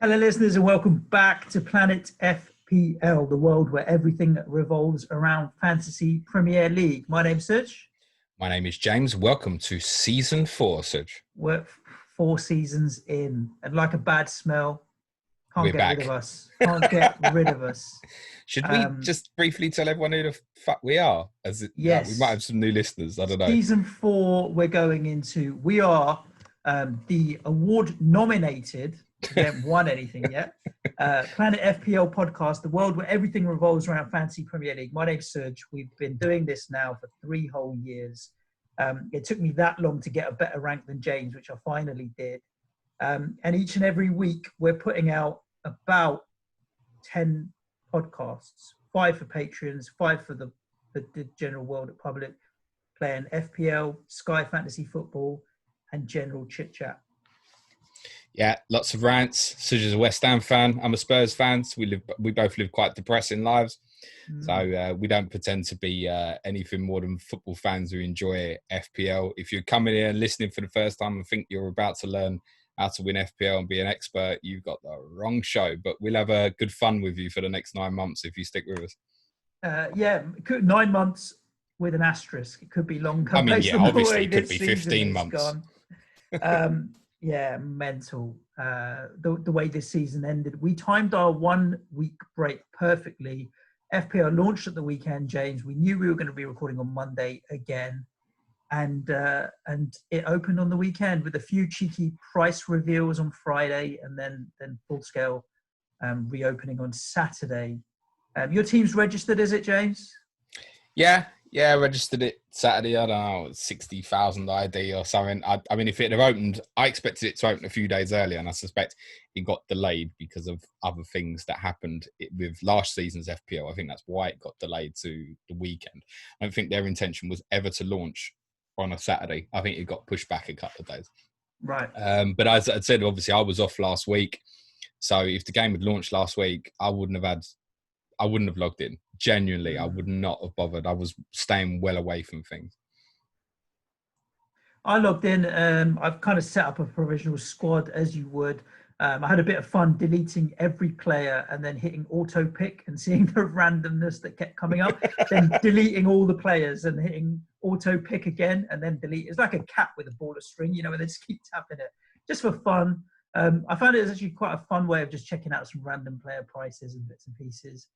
Hello, listeners, and welcome back to Planet FPL, the world where everything revolves around Fantasy Premier League. My name's Suj. My name is James. Welcome to Season 4, Suj. We're 4 seasons in, and like a bad smell, We're get back. rid of us. Can't get rid of us. Should we just briefly tell everyone who the fuck we are? Yes. We might have some new listeners. I don't know. Season 4 we're going into. We are the award-nominated, we haven't won anything yet, Planet FPL podcast, the world where everything revolves around Fantasy Premier League. My name's Suj. We've been doing this now for 3 whole years. It took me that long to get a better rank than James, which I finally did. And each and every week, we're putting out about 10 podcasts, 5 for Patreons, 5 for the general world public, playing FPL, Sky Fantasy Football, and general chit-chat. Yeah, lots of rants. Suj is a West Ham fan. I'm a Spurs fan. So we both live quite depressing lives. So we don't pretend to be anything more than football fans who enjoy FPL. If you're coming here and listening for the first time and think you're about to learn how to win FPL and be an expert, you've got the wrong show. But we'll have a good fun with you for the next 9 months if you stick with us. 9 months with an asterisk. It could be longer. I mean, yeah, obviously it could be 15 months. Yeah, mental. The way this season ended. We timed our 1 week break perfectly. FPL launched at the weekend, James. We knew we were going to be recording on Monday again. And it opened on the weekend with a few cheeky price reveals on Friday and then full-scale reopening on Saturday. Your team's registered, is it, James? Yeah, I registered it Saturday. I don't know, 60,000 ID or something. I mean, if it had opened, I expected it to open a few days earlier, and I suspect it got delayed because of other things that happened with last season's FPL. I think that's why it got delayed to the weekend. I don't think their intention was ever to launch on a Saturday. I think it got pushed back a couple of days. Right. But as I said, obviously, I was off last week. So if the game had launched last week, I wouldn't have logged in. Genuinely, I would not have bothered. I was staying well away from things. I logged in. I've kind of set up a provisional squad as you would. I had a bit of fun deleting every player and then hitting auto pick and seeing the randomness that kept coming up. Then deleting all the players and hitting auto pick again and then delete. It's like a cat with a ball of string, and they just keep tapping it just for fun. I found it was actually quite a fun way of just checking out some random player prices and bits and pieces.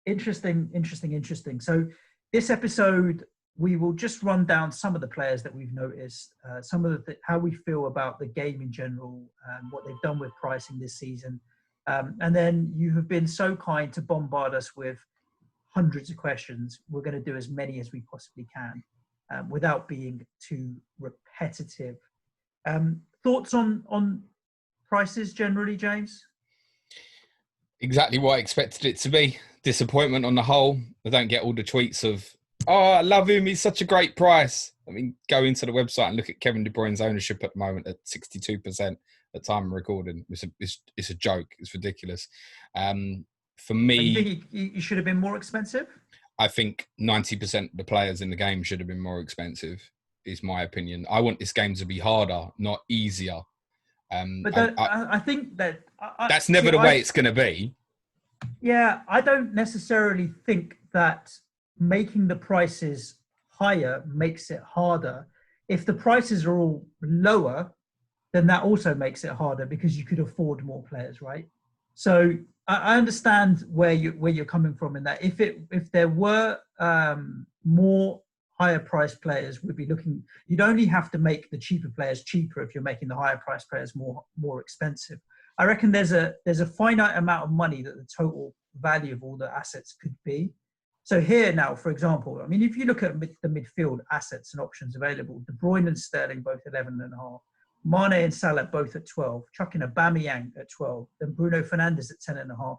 Interesting. So this episode, we will just run down some of the players that we've noticed, some of how we feel about the game in general, what they've done with pricing this season. And then you have been so kind to bombard us with hundreds of questions. We're going to do as many as we possibly can without being too repetitive. Thoughts on prices generally, James? Exactly what I expected it to be. Disappointment on the whole. I don't get all the tweets of, "Oh, I love him. He's such a great price." I mean, go into the website and look at Kevin De Bruyne's ownership at the moment at 62% at time of recording. It's a joke. It's ridiculous. For me, you think he should have been more expensive? I think 90% of the players in the game should have been more expensive, is my opinion. I want this game to be harder, not easier. I think that... that's never the way it's going to be. Yeah, I don't necessarily think that making the prices higher makes it harder. If the prices are all lower, then that also makes it harder because you could afford more players, right? So I understand where you're coming from in that. If there were more higher priced players, we'd be looking. You'd only have to make the cheaper players cheaper if you're making the higher priced players more expensive. I reckon there's a finite amount of money that the total value of all the assets could be. So here now, for example, I mean, if you look at the midfield assets and options available, De Bruyne and Sterling both 11.5, Mane and Salah both at 12, chucking Aubameyang at 12, then Bruno Fernandez at 10.5.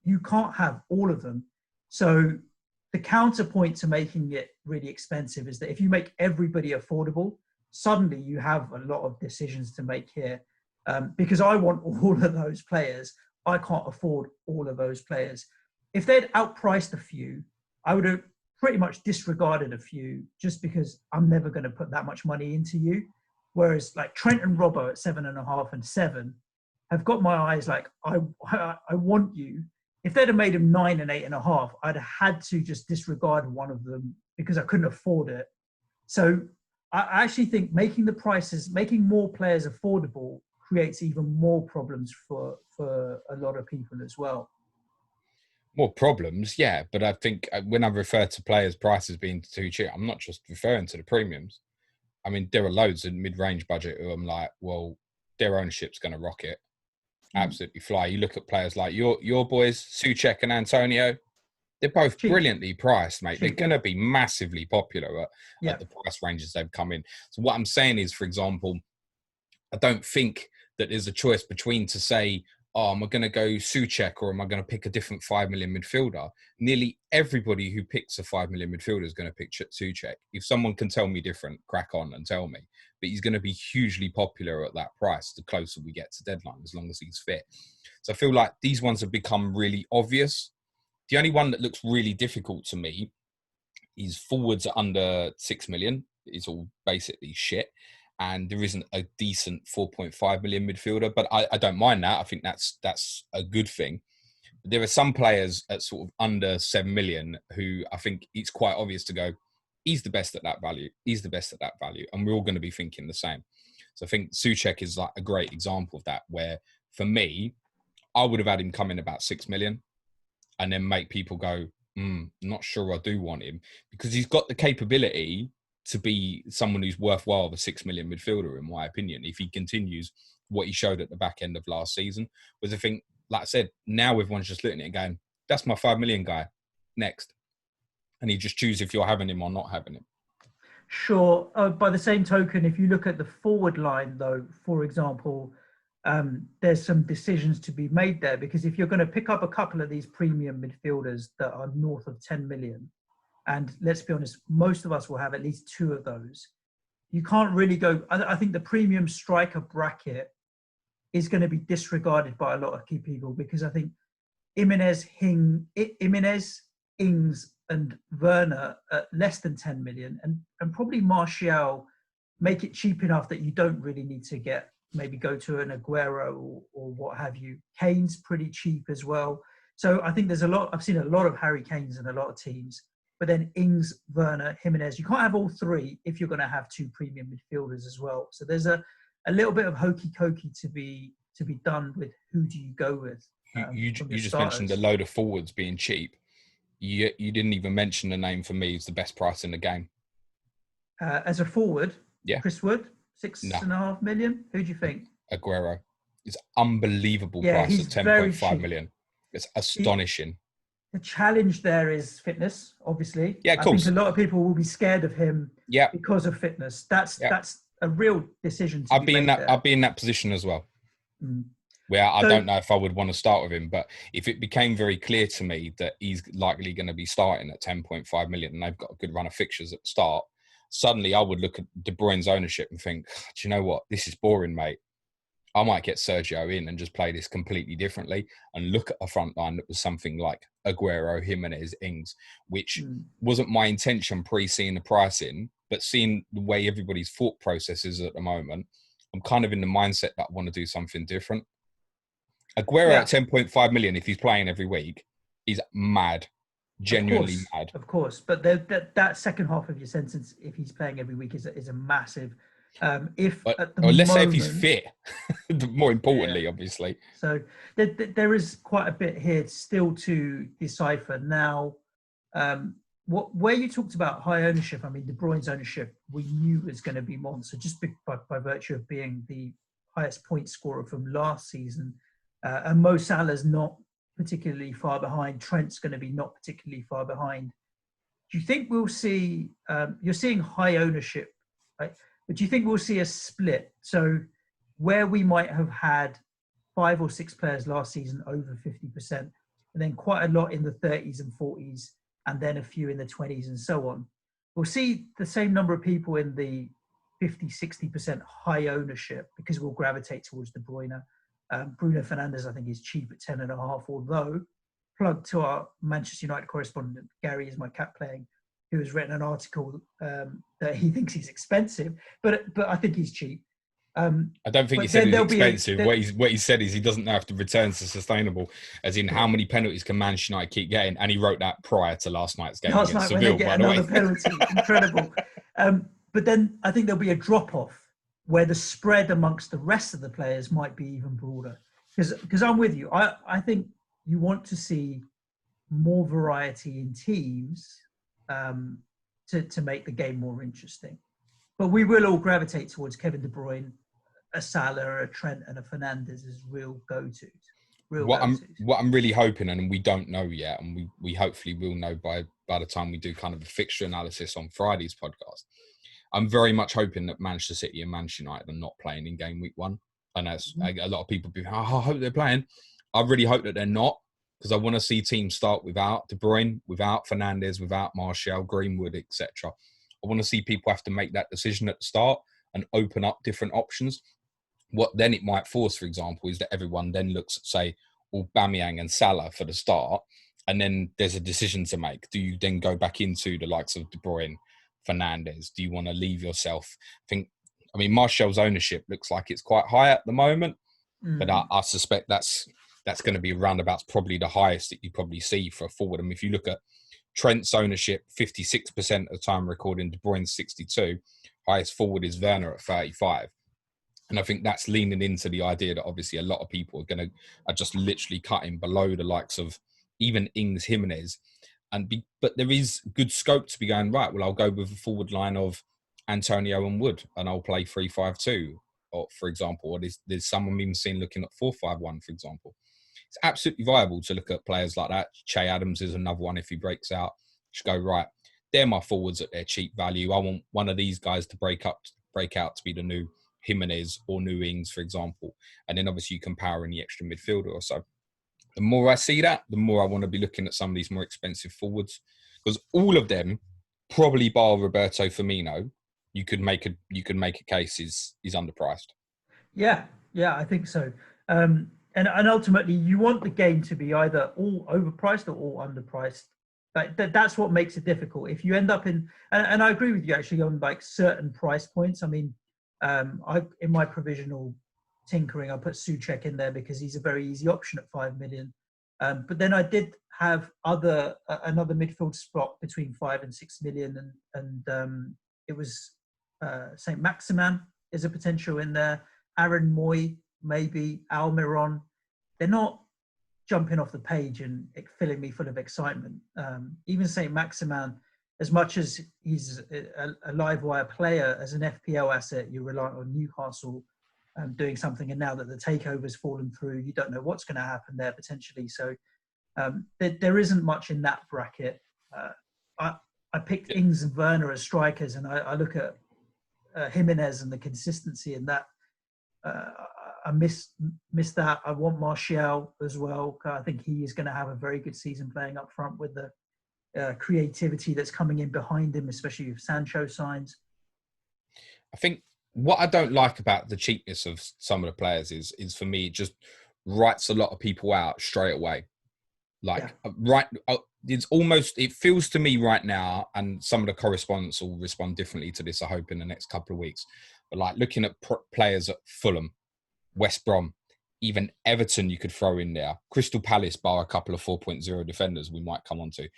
You can't have all of them. So the counterpoint to making it really expensive is that if you make everybody affordable, suddenly you have a lot of decisions to make here. Because I want all of those players, I can't afford all of those players. If they'd outpriced a few, I would have pretty much disregarded a few just because I'm never going to put that much money into you. Whereas like Trent and Robbo at 7.5 and 7, have got my eyes like, I want you. If they'd have made him 9 and 8.5, I'd have had to just disregard one of them because I couldn't afford it. So I actually think making more players affordable creates even more problems for a lot of people as well. More problems, yeah. But I think when I refer to players' prices being too cheap, I'm not just referring to the premiums. I mean, there are loads in mid-range budget who I'm like, well, their ownership's going to rocket. Absolutely fly. You look at players like your boys, Souček and Antonio. They're both brilliantly priced, mate. They're going to be massively popular at the price ranges they've come in. So what I'm saying is, for example, I don't think that there's a choice between to say, oh, am I going to go Souček or am I going to pick a different 5 million midfielder? Nearly everybody who picks a 5 million midfielder is going to pick Souček. If someone can tell me different, crack on and tell me. But he's going to be hugely popular at that price the closer we get to deadline, as long as he's fit. So I feel like these ones have become really obvious. The only one that looks really difficult to me is forwards under 6 million. It's all basically shit. And there isn't a decent 4.5 million midfielder, but I don't mind that. I think that's a good thing. But there are some players at sort of under 7 million who I think it's quite obvious to go, he's the best at that value. He's the best at that value. And we're all going to be thinking the same. So I think Souček is like a great example of that, where for me, I would have had him come in about 6 million and then make people go, not sure I do want him, because he's got the capability to be someone who's worthwhile of a 6 million midfielder, in my opinion, if he continues what he showed at the back end of last season. Was I think, like I said, now everyone's just looking at it and going, that's my 5 million guy, next. And you just choose if you're having him or not having him. Sure. By the same token, if you look at the forward line, though, for example, there's some decisions to be made there, because if you're going to pick up a couple of these premium midfielders that are north of 10 million, and let's be honest, most of us will have at least 2 of those. You can't really go. I think the premium striker bracket is going to be disregarded by a lot of key people, because I think Jimenez, Ings, and Werner at less than 10 million, and probably Martial make it cheap enough that you don't really need to maybe go to an Aguero or what have you. Kane's pretty cheap as well. So I think I've seen a lot of Harry Kanes in a lot of teams. But then Ings, Werner, Jimenez, you can't have all 3 if you're going to have 2 premium midfielders as well. So there's a little bit of hokey-cokey to be done with who do you go with. You just mentioned a load of forwards being cheap. You didn't even mention the name for me who's the best price in the game. As a forward, yeah, Chris Wood, 6.5 million. Who do you think? Aguero. It's unbelievable price at 10.5 million. It's astonishing. The challenge there is fitness, obviously. Yeah, of course. I think a lot of people will be scared of him because of fitness. That's a real decision to be made there. I'd be in that position as well. Where I don't know if I would want to start with him, but if it became very clear to me that he's likely going to be starting at 10.5 million and they've got a good run of fixtures at the start, suddenly I would look at De Bruyne's ownership and think, do you know what? This is boring, mate. I might get Sergio in and just play this completely differently and look at a front line that was something like Aguero, Jimenez, Ings, which wasn't my intention pre-seeing the pricing, but seeing the way everybody's thought process is at the moment, I'm kind of in the mindset that I want to do something different. Aguero at 10.5 million, if he's playing every week, is mad. Genuinely mad. Of course. But that second half of your sentence, if he's playing every week, is a massive... let's say if he's fit, more importantly, obviously. So there is quite a bit here still to decipher. Now, where you talked about high ownership, I mean, De Bruyne's ownership, we knew was going to be monster, just by virtue of being the highest point scorer from last season. And Mo Salah's not particularly far behind. Trent's going to be not particularly far behind. Do you think we'll see, you're seeing high ownership, right? But do you think we'll see a split? So where we might have had 5 or 6 players last season over 50%, and then quite a lot in the 30s and 40s, and then a few in the 20s and so on. We'll see the same number of people in the 50, 60% high ownership, because we'll gravitate towards De Bruyne. Bruno Fernandez, I think, is cheap at 10.5, although, plug to our Manchester United correspondent, Gary is my cat playing, who has written an article that he thinks he's expensive, but I think he's cheap. I don't think he But said then it's there'll be expensive. What he said is he doesn't know if the returns are sustainable, as in how many penalties can Manchester United keep getting. And he wrote that prior to last night's game last against night when they Seville, get by the way. another penalty. Incredible. But then I think there'll be a drop-off where the spread amongst the rest of the players might be even broader. Because I'm with you. I think you want to see more variety in teams to make the game more interesting. But we will all gravitate towards Kevin De Bruyne, a Salah, a Trent, and a Fernandez as real go-tos. What I'm really hoping, and we don't know yet, and we hopefully will know by the time we do kind of a fixture analysis on Friday's podcast. I'm very much hoping that Manchester City and Manchester United are not playing in game week 1. And as a lot of people be, I hope they're playing. I really hope that they're not, because I want to see teams start without De Bruyne, without Fernandez, without Martial, Greenwood, etc. I want to see people have to make that decision at the start and open up different options. What then it might force, for example, is that everyone then looks at, say, Aubameyang and Salah for the start, and then there's a decision to make. Do you then go back into the likes of De Bruyne, Fernandez? Do you want to leave yourself? I mean, Martial's ownership looks like it's quite high at the moment, but I suspect that's going to be roundabouts probably the highest that you probably see for a forward. I mean, if you look at Trent's ownership, 56% of the time recording, De Bruyne 62, highest forward is Werner at 35. And I think that's leaning into the idea that obviously a lot of people are just literally cutting below the likes of even Ings, Jimenez. But there is good scope to be going, right, well, I'll go with a forward line of Antonio and Wood, and I'll play 3-5-2, or for example, or there's someone even seen looking at 4-5-1, for example. It's absolutely viable to look at players like that. Che Adams is another one if he breaks out. Just go, right, they're my forwards at their cheap value. I want one of these guys to break out to be the new Jimenez or new Ings, for example. And then obviously you can power in the extra midfielder or so. The more I see that, the more I want to be looking at some of these more expensive forwards, because all of them, probably bar Roberto Firmino, you could make a case is underpriced. Yeah, I think so. And ultimately, you want the game to be either all overpriced or all underpriced. That's what makes it difficult. If you end up in, and I agree with you actually on like certain price points. I mean, in my provisional tinkering, I put Souček in there because he's a very easy option at 5 million. But then I did have another midfield spot between 5 and 6 million, and it was Saint Maximin is a potential in there. Aaron Moy, maybe Almiron. They're not jumping off the page and filling me full of excitement. Even Saint Maximin, as much as he's a live wire player, as an FPL asset, you rely on Newcastle doing something. And now that the takeover's fallen through, you don't know what's going to happen there potentially. So there isn't much in that bracket. I picked Ings and Werner as strikers, and I look at Jimenez and the consistency in that. I miss that. I want Martial as well. I think he is going to have a very good season playing up front with the creativity that's coming in behind him, especially if Sancho signs. I think what I don't like about the cheapness of some of the players is for me, it just writes a lot of people out straight away. It feels to me right now, and some of the correspondents will respond differently to this, I hope, in the next couple of weeks. But like looking at players at Fulham, West Brom, even Everton, you could throw in there. Crystal Palace, bar a couple of 4.0 defenders we might come on to.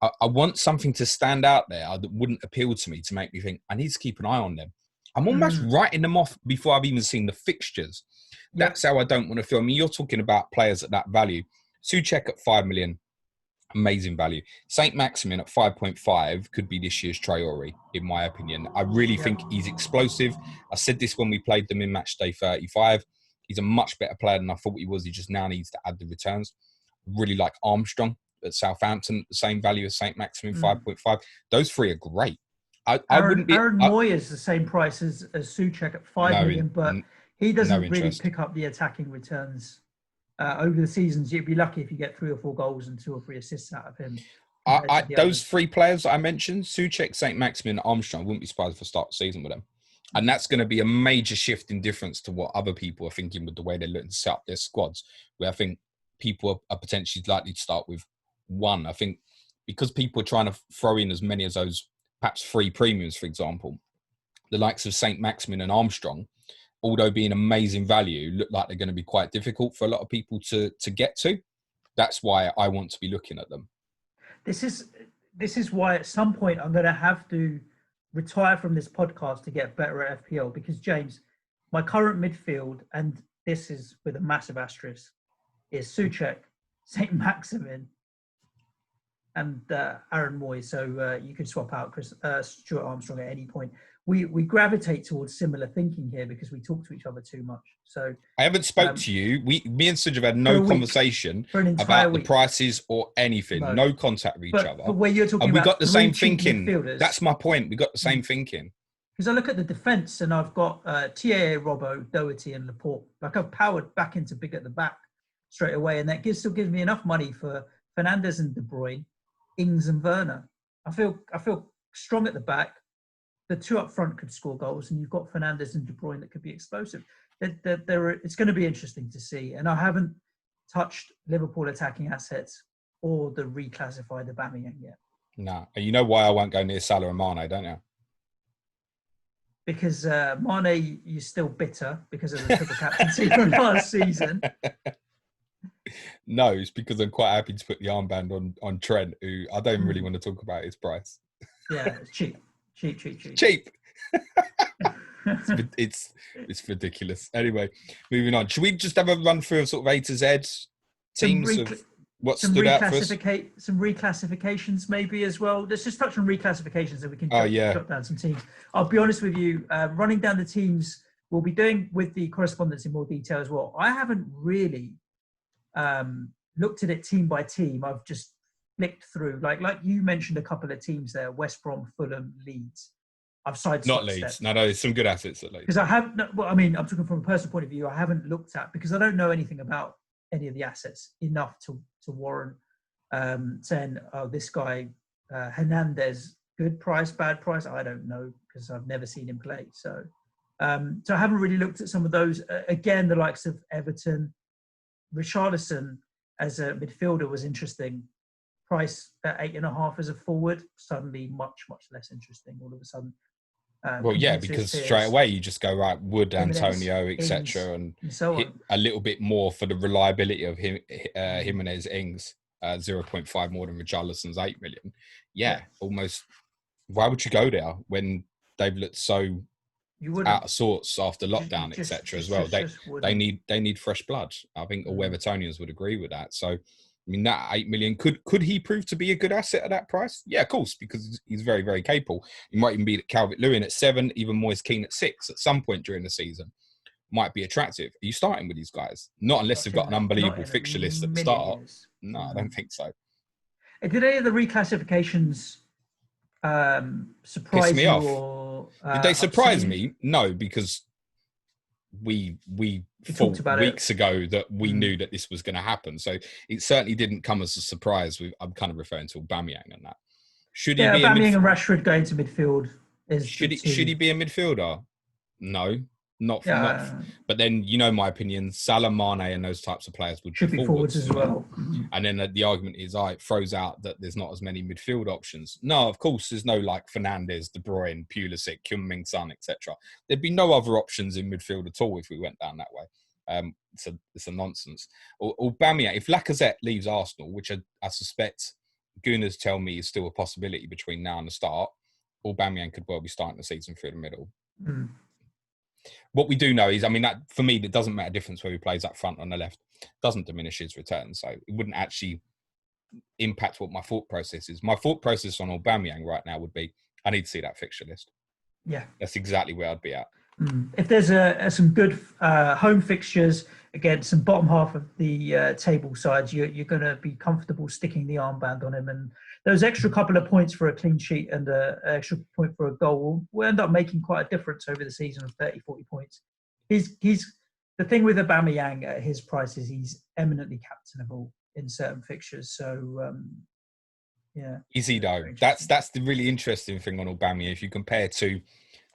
I want something to stand out there that wouldn't appeal to me to make me think, I need to keep an eye on them. I'm almost writing them off before I've even seen the fixtures. Yep. That's how I don't want to feel. I mean, you're talking about players at that value. Souček at 5 million, amazing value. Saint Maximin at 5.5 could be this year's Traore, in my opinion. I really think he's explosive. I said this when we played them in match day 35. He's a much better player than I thought he was. He just now needs to add the returns. Really like Armstrong at Southampton, the same value as Saint Maximin, 5.5. Those three are great. Aaron Moy is the same price as Souček at 5 million, but he doesn't really pick up the attacking returns over the seasons. You'd be lucky if you get 3 or 4 goals and 2 or 3 assists out of him. Those 3 players I mentioned, Souček, Saint Maximin, Armstrong, I wouldn't be surprised if I start the season with them. And that's going to be a major shift in difference to what other people are thinking with the way they're looking to set up their squads, where I think people are potentially likely to start with 1. I think because people are trying to throw in as many as those perhaps 3 premiums, for example, the likes of Saint Maximin and Armstrong, although being amazing value, look like they're going to be quite difficult for a lot of people to get to. That's why I want to be looking at them. This is why at some point I'm going to have to retire from this podcast to get better at FPL, because James, my current midfield, and this is with a massive asterisk, is Souček, St. Maximin, and Aaron Moy. So you could swap out Stuart Armstrong at any point. We gravitate towards similar thinking here because we talk to each other too much. So I haven't spoke to you. Me and Suj have had no conversation about the prices or anything. No contact with each other. But where you're talking and we about got the same thinking. That's my point. We got the same thinking. Because I look at the defence and I've got TAA, Robbo, Doherty, and Laporte. Like I've powered back into big at the back straight away, and that still gives me enough money for Fernandez and De Bruyne, Ings and Werner. I feel strong at the back. The two up front could score goals, and you've got Fernandez and De Bruyne that could be explosive. It's going to be interesting to see. And I haven't touched Liverpool attacking assets or the reclassified Aubameyang yet. No. And you know why I won't go near Salah and Mane, don't you? Because Mane, you're still bitter because of the triple captaincy from last season. No, it's because I'm quite happy to put the armband on Trent, who I don't really want to talk about his price. Yeah, it's cheap. Cheap. It's ridiculous. Anyway, moving on. Should we just have a run through of sort of A to Z teams of what stood out for us? Some reclassifications maybe as well. Let's just touch on reclassifications so we can jot down some teams. I'll be honest with you, running down the teams we'll be doing with the correspondence in more detail as well. I haven't really looked at it team by team. I've just flicked through, like you mentioned a couple of teams there: West Brom, Fulham, Leeds. I've sidestepped. Not Leeds. No, there's some good assets at Leeds. Because I'm talking from a personal point of view. I haven't looked at, because I don't know anything about any of the assets enough to warrant saying, oh, this guy Hernandez, good price, bad price. I don't know because I've never seen him play. So I haven't really looked at some of those. Again, the likes of Everton, Richarlison as a midfielder was interesting. Price at 8.5 as a forward, suddenly much less interesting all of a sudden. Because straight away you just go, right, Wood, Antonio, etc., and so hit a little bit more for the reliability of him, Jimenez, Ings, 0.5 more than Richarlison's 8 million. Yeah, almost. Why would you go there when they've looked so out of sorts after lockdown, etc. as well? They need fresh blood. I think all Evertonians would agree with that. So, I mean, that 8 million, could he prove to be a good asset at that price? Yeah, of course, because he's very, very capable. He might even be Calvert-Lewin at 7, even Moise Keane at 6 at some point during the season. Might be attractive. Are you starting with these guys? Not unless they've got an unbelievable fixture list at the start. No, I don't think so. Did any of the reclassifications surprise me you? Off? Did they surprise me? No, because we thought weeks ago that we knew that this was going to happen. So it certainly didn't come as a surprise. I'm kind of referring to Aubameyang and that. Should he be Aubameyang and Rashford going to midfield? Should he be a midfielder? No, not. But then my opinion. Salah, Mane, and those types of players should be forwards as well. And then the argument is, it throws out that there's not as many midfield options. No, of course, there's no like Fernandez, De Bruyne, Pulisic, Heung-min Son, etc. There'd be no other options in midfield at all if we went down that way. It's a nonsense. Aubameyang, if Lacazette leaves Arsenal, which I suspect Gooners tell me is still a possibility between now and the start, Aubameyang could well be starting the season through the middle. What we do know is, that for me, it doesn't make a difference where he plays up front on the left. It doesn't diminish his return. So it wouldn't actually impact what my thought process is. My thought process on Aubameyang right now would be, I need to see that fixture list. Yeah. That's exactly where I'd be at. If there's some good home fixtures against some bottom half of the table sides, you're going to be comfortable sticking the armband on him. And those extra couple of points for a clean sheet and an extra point for a goal will end up making quite a difference over the season of 30, 40 points. He's the thing with Aubameyang at his price is he's eminently captainable in certain fixtures. So, Is he though? That's the really interesting thing on Aubameyang. If you compare to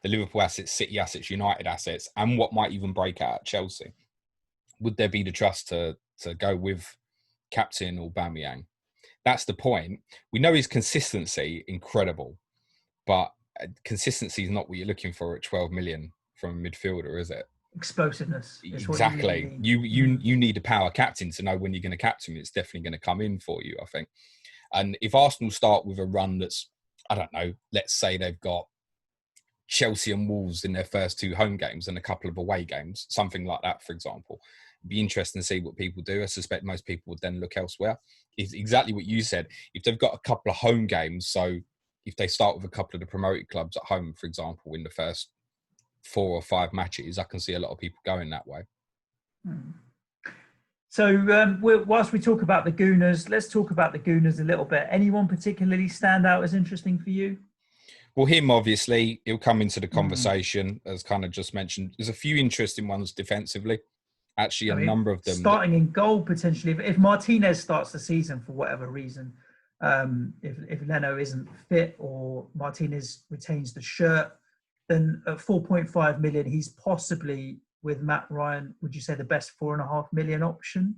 the Liverpool assets, City assets, United assets, and what might even break out at Chelsea, would there be the trust to go with captain Aubameyang? That's the point. We know his consistency, incredible, but consistency is not what you're looking for at 12 million from a midfielder, is it? explosiveness is what Exactly. you really need. You need a power captain to know when you're going to captain him. It's definitely going to come in for you, I think. And if Arsenal start with a run that's, I don't know, let's say they've got Chelsea and Wolves in their first 2 home games and a couple of away games, something like that, for example. It'd be interesting to see what people do. I suspect most people would then look elsewhere. It's exactly what you said. If they've got a couple of home games, so if they start with a couple of the promoted clubs at home, for example, in the first 4 or 5 matches, I can see a lot of people going that way. So whilst we talk about the Gooners, let's talk about the Gooners a little bit. Anyone particularly stand out as interesting for you? Well, him, obviously, he'll come into the conversation, as kind of just mentioned. There's a few interesting ones defensively. Actually, number of them. Starting in goal, potentially. If Martinez starts the season for whatever reason, if Leno isn't fit or Martinez retains the shirt, then at 4.5 million, he's possibly, with Matt Ryan, would you say the best 4.5 million option?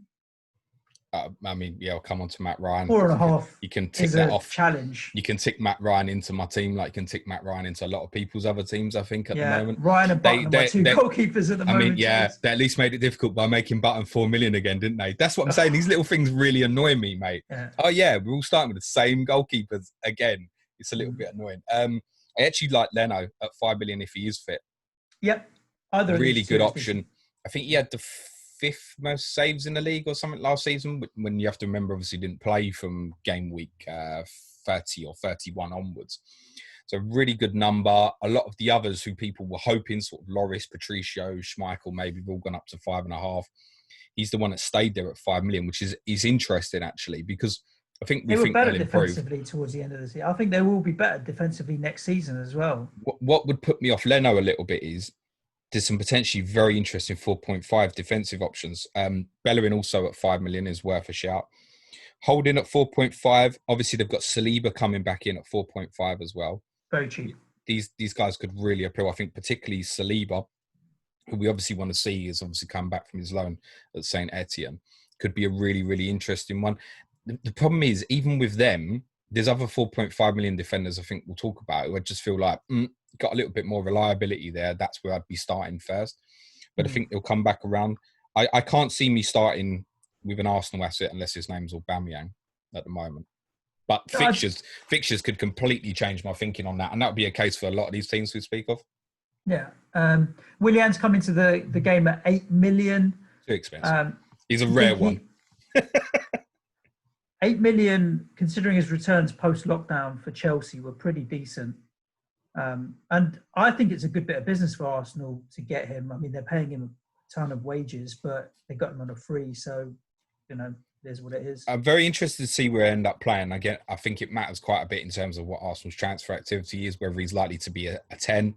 I mean, yeah, I'll come on to Matt Ryan. 4.5. You can tick that off. Challenge. You can tick Matt Ryan into my team, like you can tick Matt Ryan into a lot of people's other teams. I think at the moment, Ryan and Button are my 2 goalkeepers at the moment. I mean, yeah, they at least made it difficult by making Button 4 million again, didn't they? That's what I'm saying. These little things really annoy me, mate. Yeah. Oh yeah, we're all starting with the same goalkeepers again. It's a little bit annoying. I actually like Leno at 5 million if he is fit. Yep, either really good option. I think he had the 5th most saves in the league or something last season, when you have to remember, obviously, didn't play from game week 30 or 31 onwards. So really good number. A lot of the others who people were hoping, sort of Lloris, Patricio, Schmeichel, maybe have all gone up to 5.5. He's the one that stayed there at 5 million, which is interesting, actually, because I think they were better defensively towards the end of the season. I think they will be better defensively next season as well. What would put me off Leno a little bit is there's some potentially very interesting 4.5 defensive options. Bellerin also at 5 million is worth a shout. Holding at 4.5. Obviously, they've got Saliba coming back in at 4.5 as well. Very cheap. These guys could really appeal. I think particularly Saliba, who we obviously want to see, is obviously come back from his loan at St. Etienne. Could be a really, really interesting one. The problem is, even with them, there's other 4.5 million defenders I think we'll talk about who I just feel like got a little bit more reliability there. That's where I'd be starting first. But I think they'll come back around. I can't see me starting with an Arsenal asset unless his name's Aubameyang at the moment. But fixtures could completely change my thinking on that. And that would be a case for a lot of these teams we speak of. Yeah. Willian's come into the game at 8 million. Too expensive. He's a rare one. 8 million, considering his returns post-lockdown for Chelsea, were pretty decent. And I think it's a good bit of business for Arsenal to get him. I mean, they're paying him a ton of wages, but they got him on a free. So, it is what it is. I'm very interested to see where I end up playing. Again, I think it matters quite a bit in terms of what Arsenal's transfer activity is, whether he's likely to be a 10,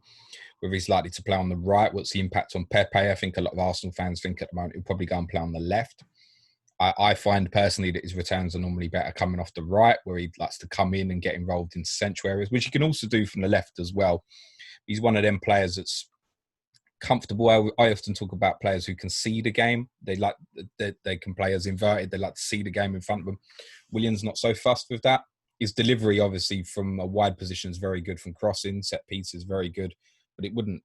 whether he's likely to play on the right. What's the impact on Pepe? I think a lot of Arsenal fans think at the moment he'll probably go and play on the left. I find personally that his returns are normally better coming off the right, where he likes to come in and get involved in central areas, which he can also do from the left as well. He's one of them players that's comfortable. I often talk about players who can see the game. They can play as inverted. They like to see the game in front of them. Willian's not so fussed with that. His delivery, obviously, from a wide position is very good. From crossing, set piece is very good. But he wouldn't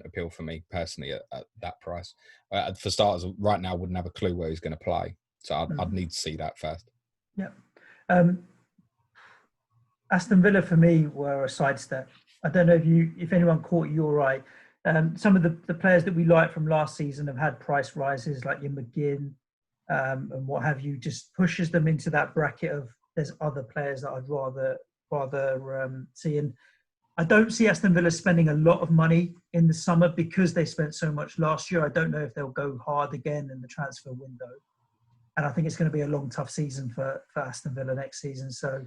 appeal for me personally at that price. For starters, right now, I wouldn't have a clue where he's going to play. So I'd need to see that first. Yeah. Aston Villa, for me, were a sidestep. I don't know if anyone caught your eye. Some of the players that we liked from last season have had price rises, like your McGinn and what have you, just pushes them into that bracket of there's other players that I'd rather see. And I don't see Aston Villa spending a lot of money in the summer because they spent so much last year. I don't know if they'll go hard again in the transfer window. And I think it's going to be a long, tough season for Aston Villa next season. So,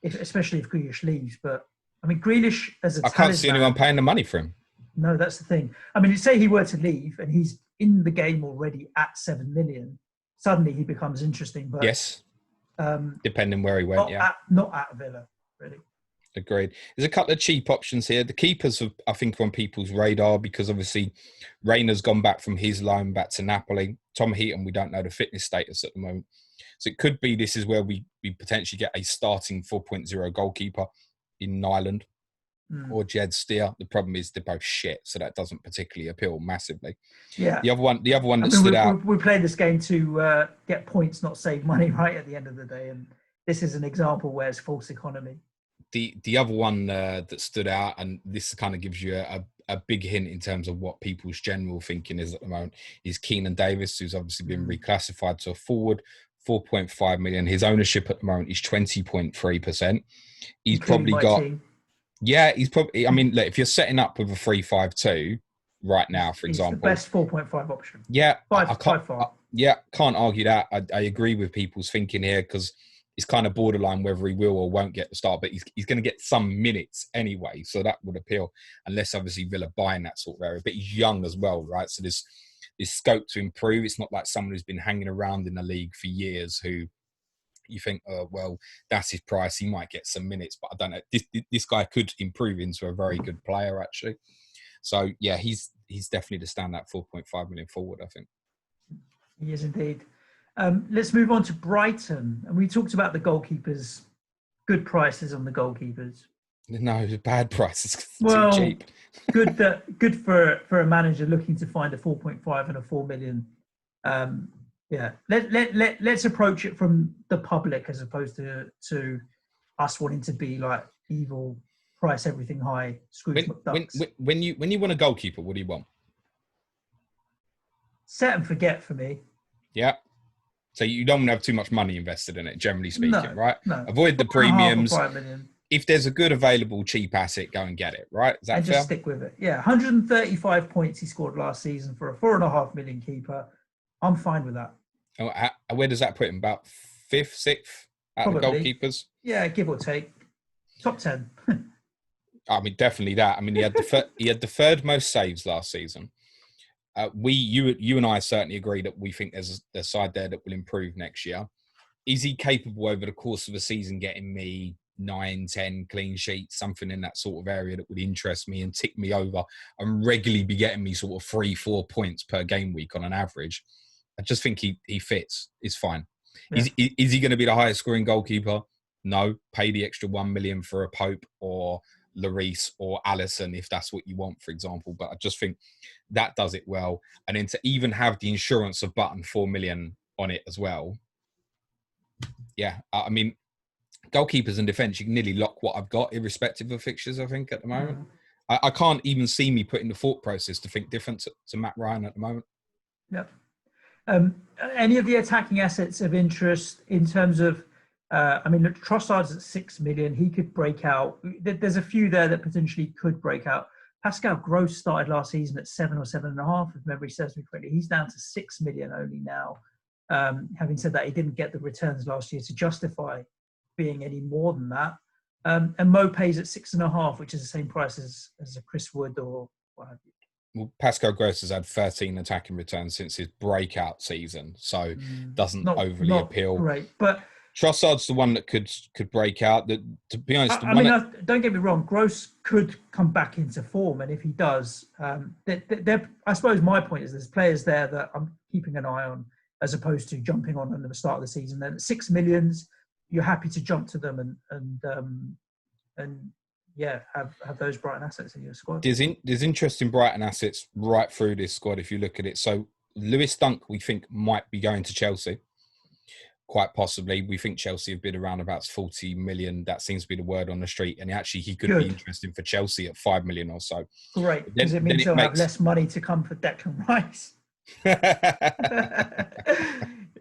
especially if Grealish leaves. But, I mean, Grealish as a I can't see anyone paying the money for him. No, that's the thing. I mean, say he were to leave and he's in the game already at 7 million, suddenly he becomes interesting. But yes, depending where he went, not at Villa, really. Agreed. There's a couple of cheap options here. The keepers, I think, are on people's radar because obviously Rayner's gone back from his loan back to Napoli. Tom Heaton, we don't know the fitness status at the moment. So it could be this is where we potentially get a starting 4.0 goalkeeper in Ireland. or Jed Steer. The problem is they're both shit, so that doesn't particularly appeal massively. Yeah. The other one that stood out. We played this game to get points, not save money, right, at the end of the day. And this is an example where it's false economy. The other one that stood out, and this kind of gives you a big hint in terms of what people's general thinking is at the moment, is Keenan Davis, who's obviously been reclassified to a forward, 4.5 million. His ownership at the moment is 20.3%. He's probably got... Team. Yeah, he's probably... I mean, look, if you're setting up with a 3-5-2 right now, for example... It's the best 4.5 option. Yeah, can't argue that. I agree with people's thinking here, because it's kind of borderline whether he will or won't get the start, but he's going to get some minutes anyway, so that would appeal, unless obviously Villa buy in that sort of area. But he's young as well, right? So there's scope to improve. It's not like someone who's been hanging around in the league for years who you think, oh, well, that's his price. He might get some minutes, but I don't know. This guy could improve into a very good player, actually. So, yeah, he's definitely the standout 4.5 million forward, I think. He is indeed. Let's move on to Brighton. And we talked about the goalkeepers, good prices on the goalkeepers. No, bad prices. Well, too cheap. good for a manager looking to find a 4.5 and a 4 million. Yeah, let's approach it from the public as opposed to us wanting to be like evil, price everything high, Scrooge McDucks. When you want a goalkeeper, what do you want? Set and forget for me. Yeah. So you don't want to have too much money invested in it, generally speaking, right? No. Avoid the premiums. 5 million. If there's a good available cheap asset, go and get it, right? Is that fair? Just stick with it. Yeah, 135 points he scored last season for a 4.5 million keeper. I'm fine with that. Oh, where does that put him? About 5th, 6th out of goalkeepers? Yeah, give or take. Top 10. I mean, definitely that. I mean, he had the third most saves last season. You and I certainly agree that we think there's a side there that will improve next year. Is he capable over the course of a season getting me 9, 10 clean sheets, something in that sort of area that would interest me and tick me over and regularly be getting me sort of 3-4 points per game week on an average? I just think he fits. It's fine. Yeah. Is he going to be the highest scoring goalkeeper? No. Pay the extra 1 million for a Pope or Lloris or Alisson if that's what you want, for example. But I just think that does it well. And then to even have the insurance of Button 4 million on it as well. Yeah, I mean, goalkeepers and defence, you can nearly lock what I've got irrespective of fixtures, I think, at the moment. I can't even see me putting the thought process to think different to Matt Ryan at the moment. Yeah. Any of the attacking assets of interest in terms of, Trossard's at 6 million. He could break out. There's a few there that potentially could break out. Pascal Gross started last season at 7 or 7.5, if memory serves me correctly. He's down to 6 million only now. Having said that, he didn't get the returns last year to justify being any more than that. And Mopé's at 6.5, which is the same price as a Chris Wood or what have you. Well, Pascal Gross has had 13 attacking returns since his breakout season, so doesn't overly appeal. Great, but Trossard's the one that could break out. That, to be honest, don't get me wrong. Gross could come back into form, and if he does, I suppose my point is there's players there that I'm keeping an eye on, as opposed to jumping on at the start of the season. Then at 6 million, you're happy to jump to them and have those Brighton assets in your squad. There's interesting Brighton assets right through this squad if you look at it. So Lewis Dunk, we think, might be going to Chelsea. Quite possibly. We think Chelsea have bid around about 40 million. That seems to be the word on the street. And actually, he could be interesting for Chelsea at 5 million or so. Great, because it means they'll have less money to come for Declan Rice.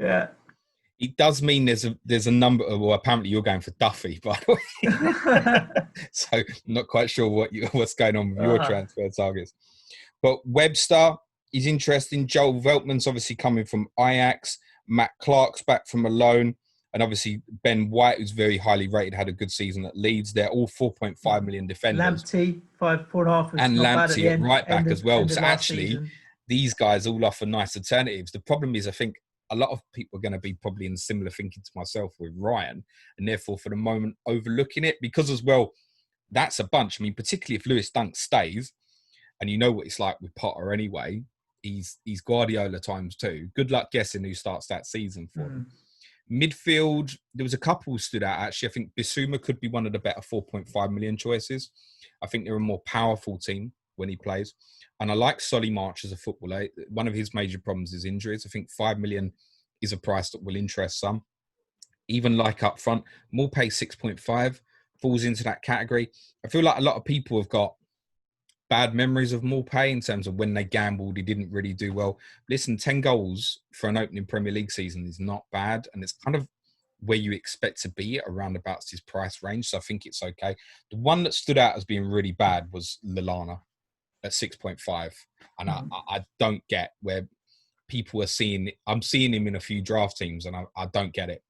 Yeah. It does mean there's a number. Well, apparently you're going for Duffy, by the way. So I'm not quite sure what's going on with your transfer targets. But Webster is interesting. Joel Veltman's obviously coming from Ajax. Matt Clark's back from a loan. And obviously Ben White, who's very highly rated, had a good season at Leeds. They're all 4.5 million defenders. Lamptey, 4.5. And Lamptey at right back as well. So actually, these guys all offer nice alternatives. The problem is, I think, a lot of people are going to be probably in similar thinking to myself with Ryan, and therefore for the moment overlooking it, because as well, that's a bunch. I mean, particularly if Lewis Dunk stays, and you know what it's like with Potter anyway, he's Guardiola times 2. Good luck guessing who starts that season for him. Midfield, there was a couple who stood out, actually. I think Bissouma could be one of the better 4.5 million choices. I think they're a more powerful team when he plays. And I like Solly March as a footballer. One of his major problems is injuries. I think 5 million is a price that will interest some. Even like up front, Maupay 6.5 falls into that category. I feel like a lot of people have got bad memories of Maupay in terms of when they gambled, he didn't really do well. Listen, 10 goals for an opening Premier League season is not bad, and it's kind of where you expect to be around about his price range, so I think it's okay. The one that stood out as being really bad was Lallana at 6.5, and I don't get where people are seeing. I'm seeing him in a few draft teams, and I don't get it.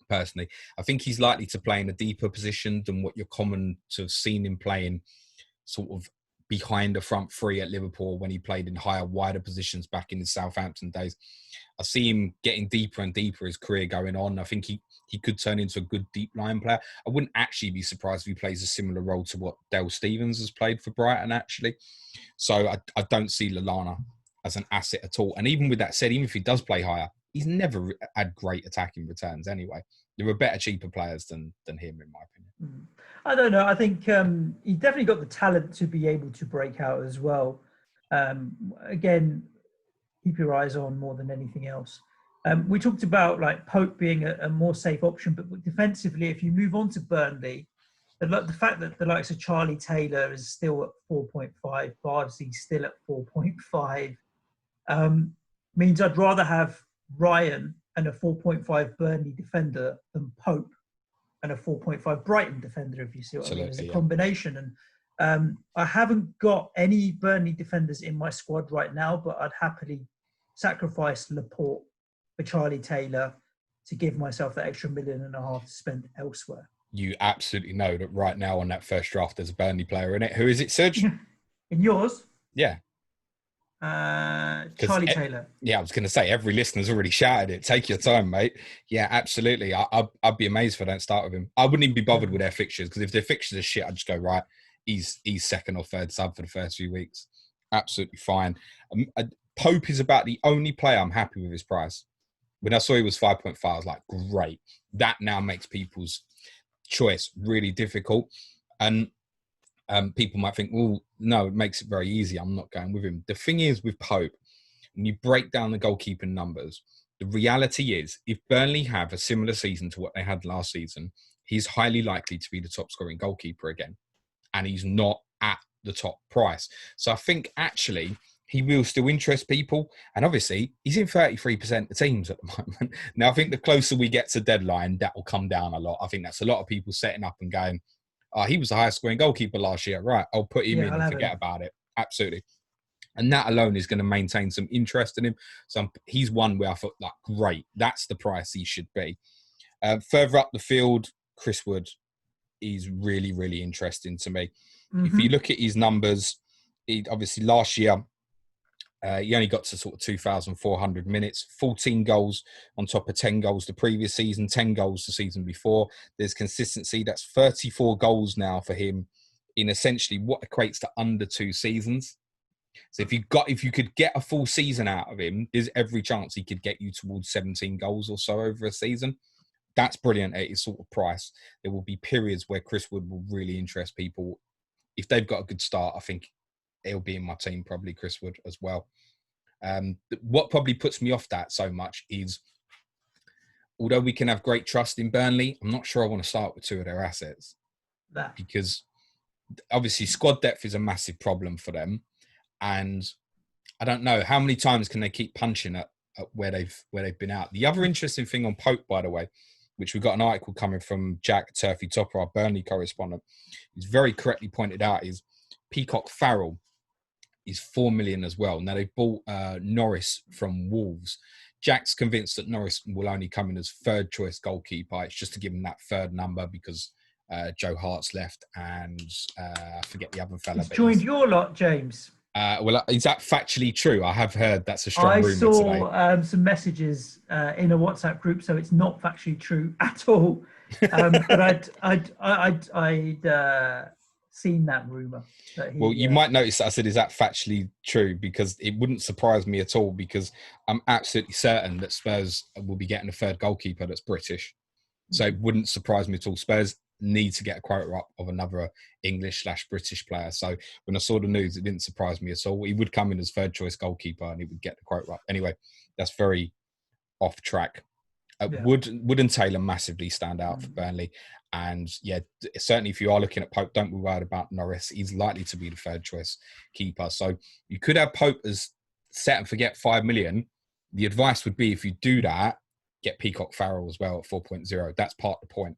Personally, I think he's likely to play in a deeper position than what you're common to have seen him playing sort of behind the front three at Liverpool when he played in higher, wider positions back in the Southampton days. I see him getting deeper and deeper as career going on. I think he could turn into a good deep line player. I wouldn't actually be surprised if he plays a similar role to what Dale Stephens has played for Brighton, actually. So I don't see Lallana as an asset at all. And even with that said, even if he does play higher, he's never had great attacking returns anyway. There are better, cheaper players than him, in my opinion. I don't know. I think he's definitely got the talent to be able to break out as well. Again, keep your eyes on more than anything else. We talked about like Pope being a more safe option, but defensively, if you move on to Burnley, the fact that the likes of Charlie Taylor is still at 4.5, Bardsley's still at 4.5, means I'd rather have Ryan and a 4.5 Burnley defender than Pope and a 4.5 Brighton defender, if you see what I mean, as a combination. And I haven't got any Burnley defenders in my squad right now, but I'd happily sacrifice Laporte for Charlie Taylor to give myself that extra $1.5 million to spend elsewhere. You absolutely know that right now on that first draft, there's a Burnley player in it. Who is it, Suj? In yours? Yeah. Charlie Taylor. Yeah, I was going to say, every listener's already shouted it. Take your time, mate. Yeah, absolutely. I'd be amazed if I don't start with him. I wouldn't even be bothered with their fixtures, because if their fixtures are shit, I'd just go, right, he's second or third sub for the first few weeks. Absolutely fine. Pope is about the only player I'm happy with his price. When I saw he was 5.5, I was like, great. That now makes people's choice really difficult. And people might think, well, no, it makes it very easy. I'm not going with him. The thing is with Pope, when you break down the goalkeeping numbers, the reality is if Burnley have a similar season to what they had last season, he's highly likely to be the top scoring goalkeeper again. And he's not at the top price. So I think actually he will still interest people. And obviously he's in 33% of the teams at the moment. Now, I think the closer we get to deadline, that will come down a lot. I think that's a lot of people setting up and going, he was the highest scoring goalkeeper last year. Right, I'll put him in and forget about it. Absolutely. And that alone is going to maintain some interest in him. So he's one where I thought, like, great, that's the price he should be. Further up the field, Chris Wood is really, really interesting to me. Mm-hmm. If you look at his numbers, obviously last year, he only got to sort of 2,400 minutes, 14 goals on top of 10 goals the previous season, 10 goals the season before. There's consistency. That's 34 goals now for him in essentially what equates to under 2 seasons. So if you could get a full season out of him, there's every chance he could get you towards 17 goals or so over a season. That's brilliant at his sort of price. There will be periods where Chris Wood will really interest people. If they've got a good start, I think he'll be in my team, probably Chris Wood as well. What probably puts me off that so much is, although we can have great trust in Burnley, I'm not sure I want to start with 2 of their assets. Because obviously squad depth is a massive problem for them. And I don't know, how many times can they keep punching at where they've been out? The other interesting thing on Pope, by the way, which we've got an article coming from Jack Turfy Topper, our Burnley correspondent, who's very correctly pointed out, is Peacock Farrell is 4 million as well. Now, they bought Norris from Wolves. Jack's convinced that Norris will only come in as third choice goalkeeper. It's just to give him that third number because Joe Hart's left and I forget the other fella. He's joined your lot, James. Well, is that factually true? I have heard that's a strong rumour today. I saw some messages in a WhatsApp group, so it's not factually true at all. But I'd seen that rumour. That Well, you might notice that I said, is that factually true? Because it wouldn't surprise me at all, because I'm absolutely certain that Spurs will be getting a third goalkeeper that's British. So it wouldn't surprise me at all. Spurs need to get a quota up of another English/British player. So when I saw the news, it didn't surprise me at all. He would come in as third choice goalkeeper and he would get the quota up. Anyway, that's very off track. Wood and Taylor massively stand out for Burnley. And yeah, certainly if you are looking at Pope, don't be worried about Norris. He's likely to be the third choice keeper. So you could have Pope as set and forget 5 million. The advice would be, if you do that, get Peacock Farrell as well at 4.0. That's part of the point.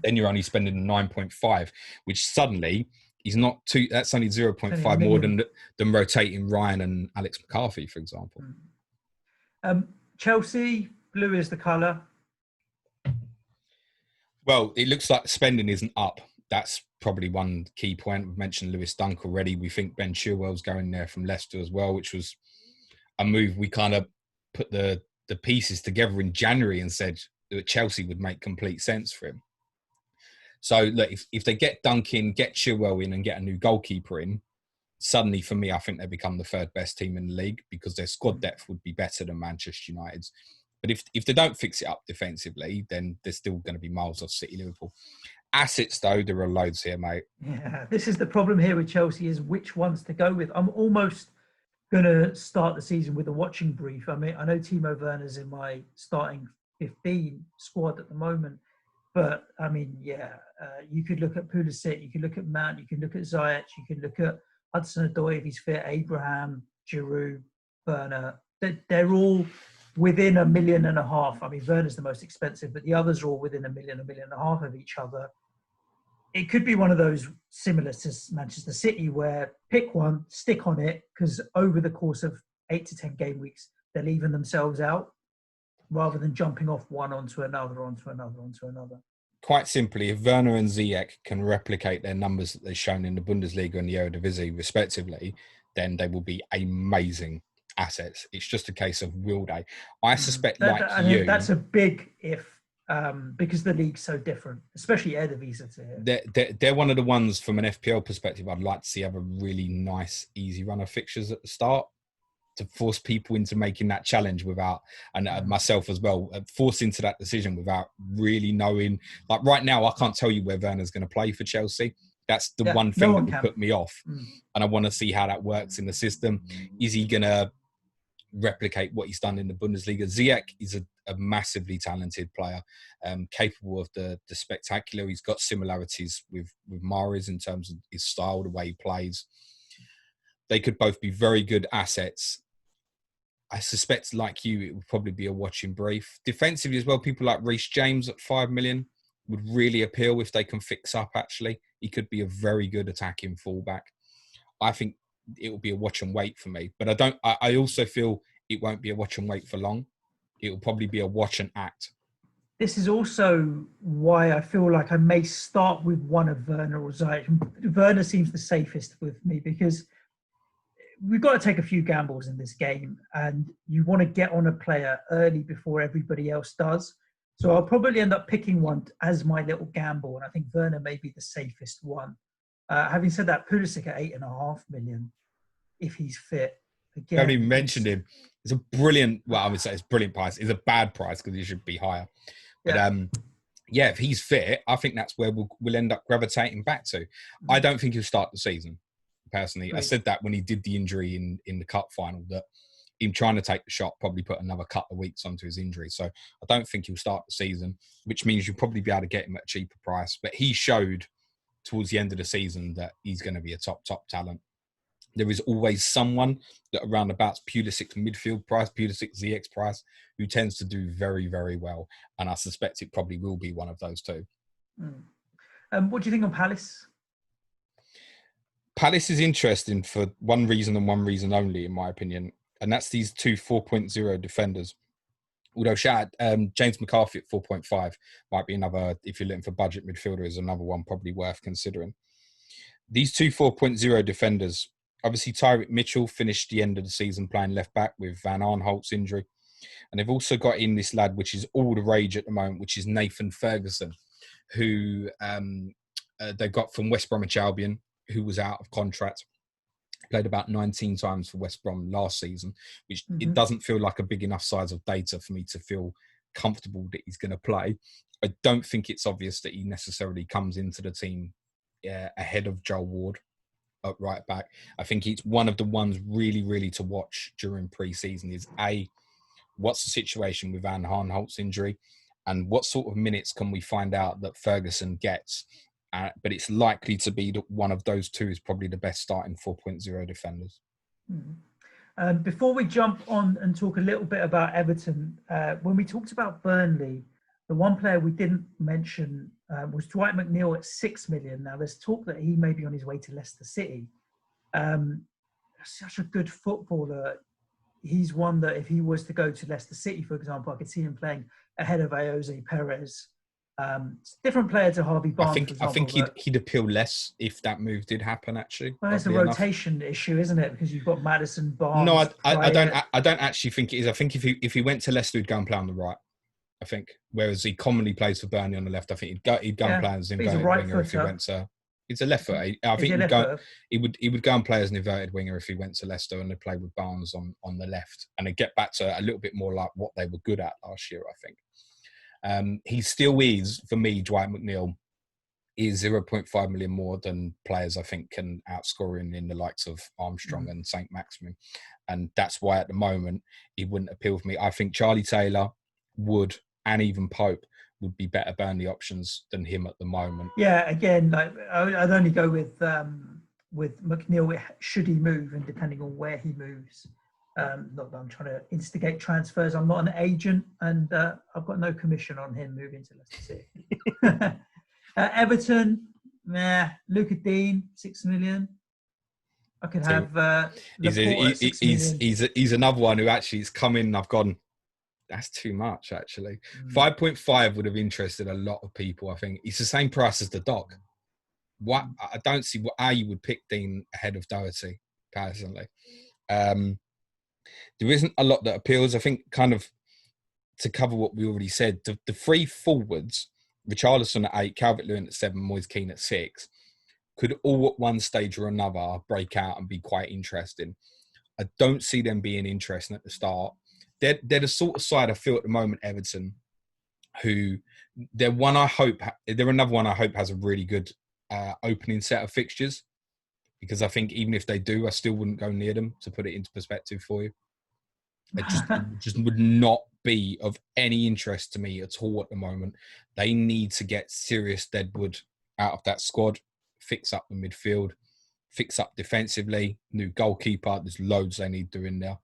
Then you're only spending 9.5, which suddenly is not too, that's only 0.5 more than rotating Ryan and Alex McCarthy, for example. Chelsea, blue is the colour. Well, it looks like spending isn't up. That's probably one key point. We've mentioned Lewis Dunk already. We think Ben Chilwell's going there from Leicester as well, which was a move we kind of put the pieces together in January and said that Chelsea would make complete sense for him. So look, if they get Dunk in, get Chilwell in and get a new goalkeeper in, suddenly for me, I think they become the third best team in the league, because their squad depth would be better than Manchester United's. But if they don't fix it up defensively, then they're still going to be miles off City, Liverpool. Assets, though, there are loads here, mate. Yeah, this is the problem here with Chelsea, is which ones to go with. I'm almost going to start the season with a watching brief. I mean, I know Timo Werner's in my starting 15 squad at the moment. But, I mean, you could look at Pulisic, you could look at Mount, you can look at Ziyech, you can look at Hudson-Odoi if he's fit, Abraham, Giroud, Werner. They're all within $1.5 million. I mean, Werner's the most expensive, but the others are all within $1 million, $1.5 million of each other. It could be one of those similar to Manchester City, where pick one, stick on it, because over the course of 8 to 10 game weeks, they'll even themselves out, rather than jumping off one onto another. Quite simply, if Werner and Ziyech can replicate their numbers that they've shown in the Bundesliga and the Eredivisie, respectively, then they will be amazing assets. It's just a case of will they. I suspect, that's a big if, because the league's so different, especially Eredivisie to here. They're one of the ones from an FPL perspective I'd like to see have a really nice, easy run of fixtures at the start, to force people into making that challenge without, and myself as well, forced into that decision without really knowing. Like right now, I can't tell you where Werner's going to play for Chelsea. That's the one thing that would put me off. And I want to see how that works in the system. Is he going to replicate what he's done in the Bundesliga? Ziyech is a massively talented player, capable of the spectacular. He's got similarities with Mahrez in terms of his style, the way he plays. They could both be very good assets. I suspect, like you, it would probably be a watching brief. Defensively as well, people like Suj James at 5 million would really appeal if they can fix up, actually. He could be a very good attacking fullback. I think it will be a watch and wait for me. But I also feel it won't be a watch and wait for long. It will probably be a watch and act. This is also why I feel like I may start with one of Werner or Ziyech. Werner seems the safest with me, because we've got to take a few gambles in this game, and you want to get on a player early before everybody else does. So I'll probably end up picking one as my little gamble, and I think Werner may be the safest one. Having said that, Pulisic at 8.5 million, if he's fit. Again, I haven't even mentioned him. It's a brilliant, well, I would say it's a brilliant price. It's a bad price because he should be higher. But if he's fit, I think that's where we'll end up gravitating back to. I don't think he'll start the season. Personally, I said that when he did the injury in the cup final, that him trying to take the shot probably put another couple of weeks onto his injury. So I don't think he'll start the season, which means you'll probably be able to get him at a cheaper price. But he showed towards the end of the season that he's going to be a top talent. There is always someone that around about Pulisic's midfield price, Pulisic's ZX price, who tends to do very, very well. And I suspect it probably will be one of those two. What do you think on Palace? Palace is interesting for one reason and one reason only, in my opinion, and that's these two 4.0 defenders. Although James McCarthy at 4.5 might be another, if you're looking for budget midfielder, is another one probably worth considering. These two 4.0 defenders, obviously Tyreek Mitchell finished the end of the season playing left back with Van Aanholt's injury. And they've also got in this lad, which is all the rage at the moment, which is Nathan Ferguson, who they got from West Bromwich Albion, who was out of contract. Played about 19 times for West Brom last season, which it doesn't feel like a big enough size of data for me to feel comfortable that he's going to play. I don't think it's obvious that he necessarily comes into the team ahead of Joel Ward at right back. I think it's one of the ones really, really to watch during pre-season is what's the situation with Van Aanholt's injury and what sort of minutes can we find out that Ferguson gets? But it's likely to be that one of those two is probably the best starting 4.0 defenders. Before we jump on and talk a little bit about Everton, when we talked about Burnley, the one player we didn't mention was Dwight McNeil at 6 million. Now, there's talk that he may be on his way to Leicester City. Such a good footballer. He's one that if he was to go to Leicester City, for example, I could see him playing ahead of Jose Perez. Different player to Harvey Barnes. I think he'd appeal less if that move did happen. Actually, well, it's a rotation issue, isn't it? Because you've got Maddison, Barnes. No, I don't actually think it is. I think if he went to Leicester, he'd go and play on the right. I think, whereas he commonly plays for Burnley on the left. I think he'd go and play as an inverted winger if he went to. It's a left foot. I think he would go and play as an inverted winger if he went to Leicester and they played with Barnes on the left, and they get back to a little bit more like what they were good at last year. I think. He still is, for me, Dwight McNeil is 0.5 million more than players I think can outscore in the likes of Armstrong and St. Maximin. And that's why at the moment he wouldn't appeal for me. I think Charlie Taylor would, and even Pope would be better Burnley options than him at the moment. Yeah, again, I'd only go with McNeil should he move and depending on where he moves. Not that I'm trying to instigate transfers. I'm not an agent, and I've got no commission on him moving to Leicester City. Everton, Luca Dean, 6 million. I could have. He's another one who actually has come in and I've gone, that's too much, actually. 5.5 would have interested a lot of people, I think. It's the same price as the Doc. I don't see how you would pick Dean ahead of Doherty, personally. There isn't a lot that appeals. I think kind of to cover what we already said, the three forwards, Richarlison at 8, Calvert-Lewin at 7, Moise Kean at 6, could all at one stage or another break out and be quite interesting. I don't see them being interesting at the start. They're the sort of side I feel at the moment, Everton, who they're another one I hope has a really good opening set of fixtures, because I think even if they do, I still wouldn't go near them, to put it into perspective for you. It just would not be of any interest to me at all at the moment. They need to get Sirius Deadwood out of that squad, fix up the midfield, fix up defensively, new goalkeeper. There's loads they need doing there.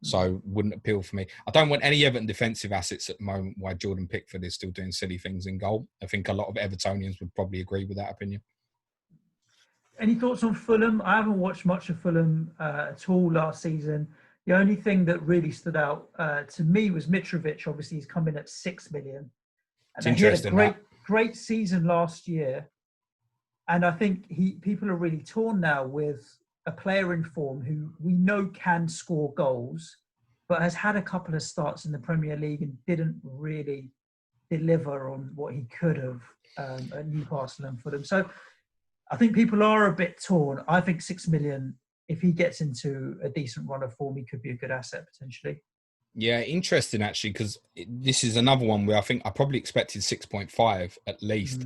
So wouldn't appeal for me. I don't want any Everton defensive assets at the moment while Jordan Pickford is still doing silly things in goal. I think a lot of Evertonians would probably agree with that opinion. Any thoughts on Fulham? I haven't watched much of Fulham at all last season. The only thing that really stood out to me was Mitrovic. Obviously, he's come in at 6 million. It's interesting. He had a great season last year. And I think people are really torn now with a player in form who we know can score goals, but has had a couple of starts in the Premier League and didn't really deliver on what he could have at Newcastle and Fulham. So I think people are a bit torn. I think 6 million, if he gets into a decent run of form, he could be a good asset potentially. Yeah, interesting actually, because this is another one where I think I probably expected 6.5 at least.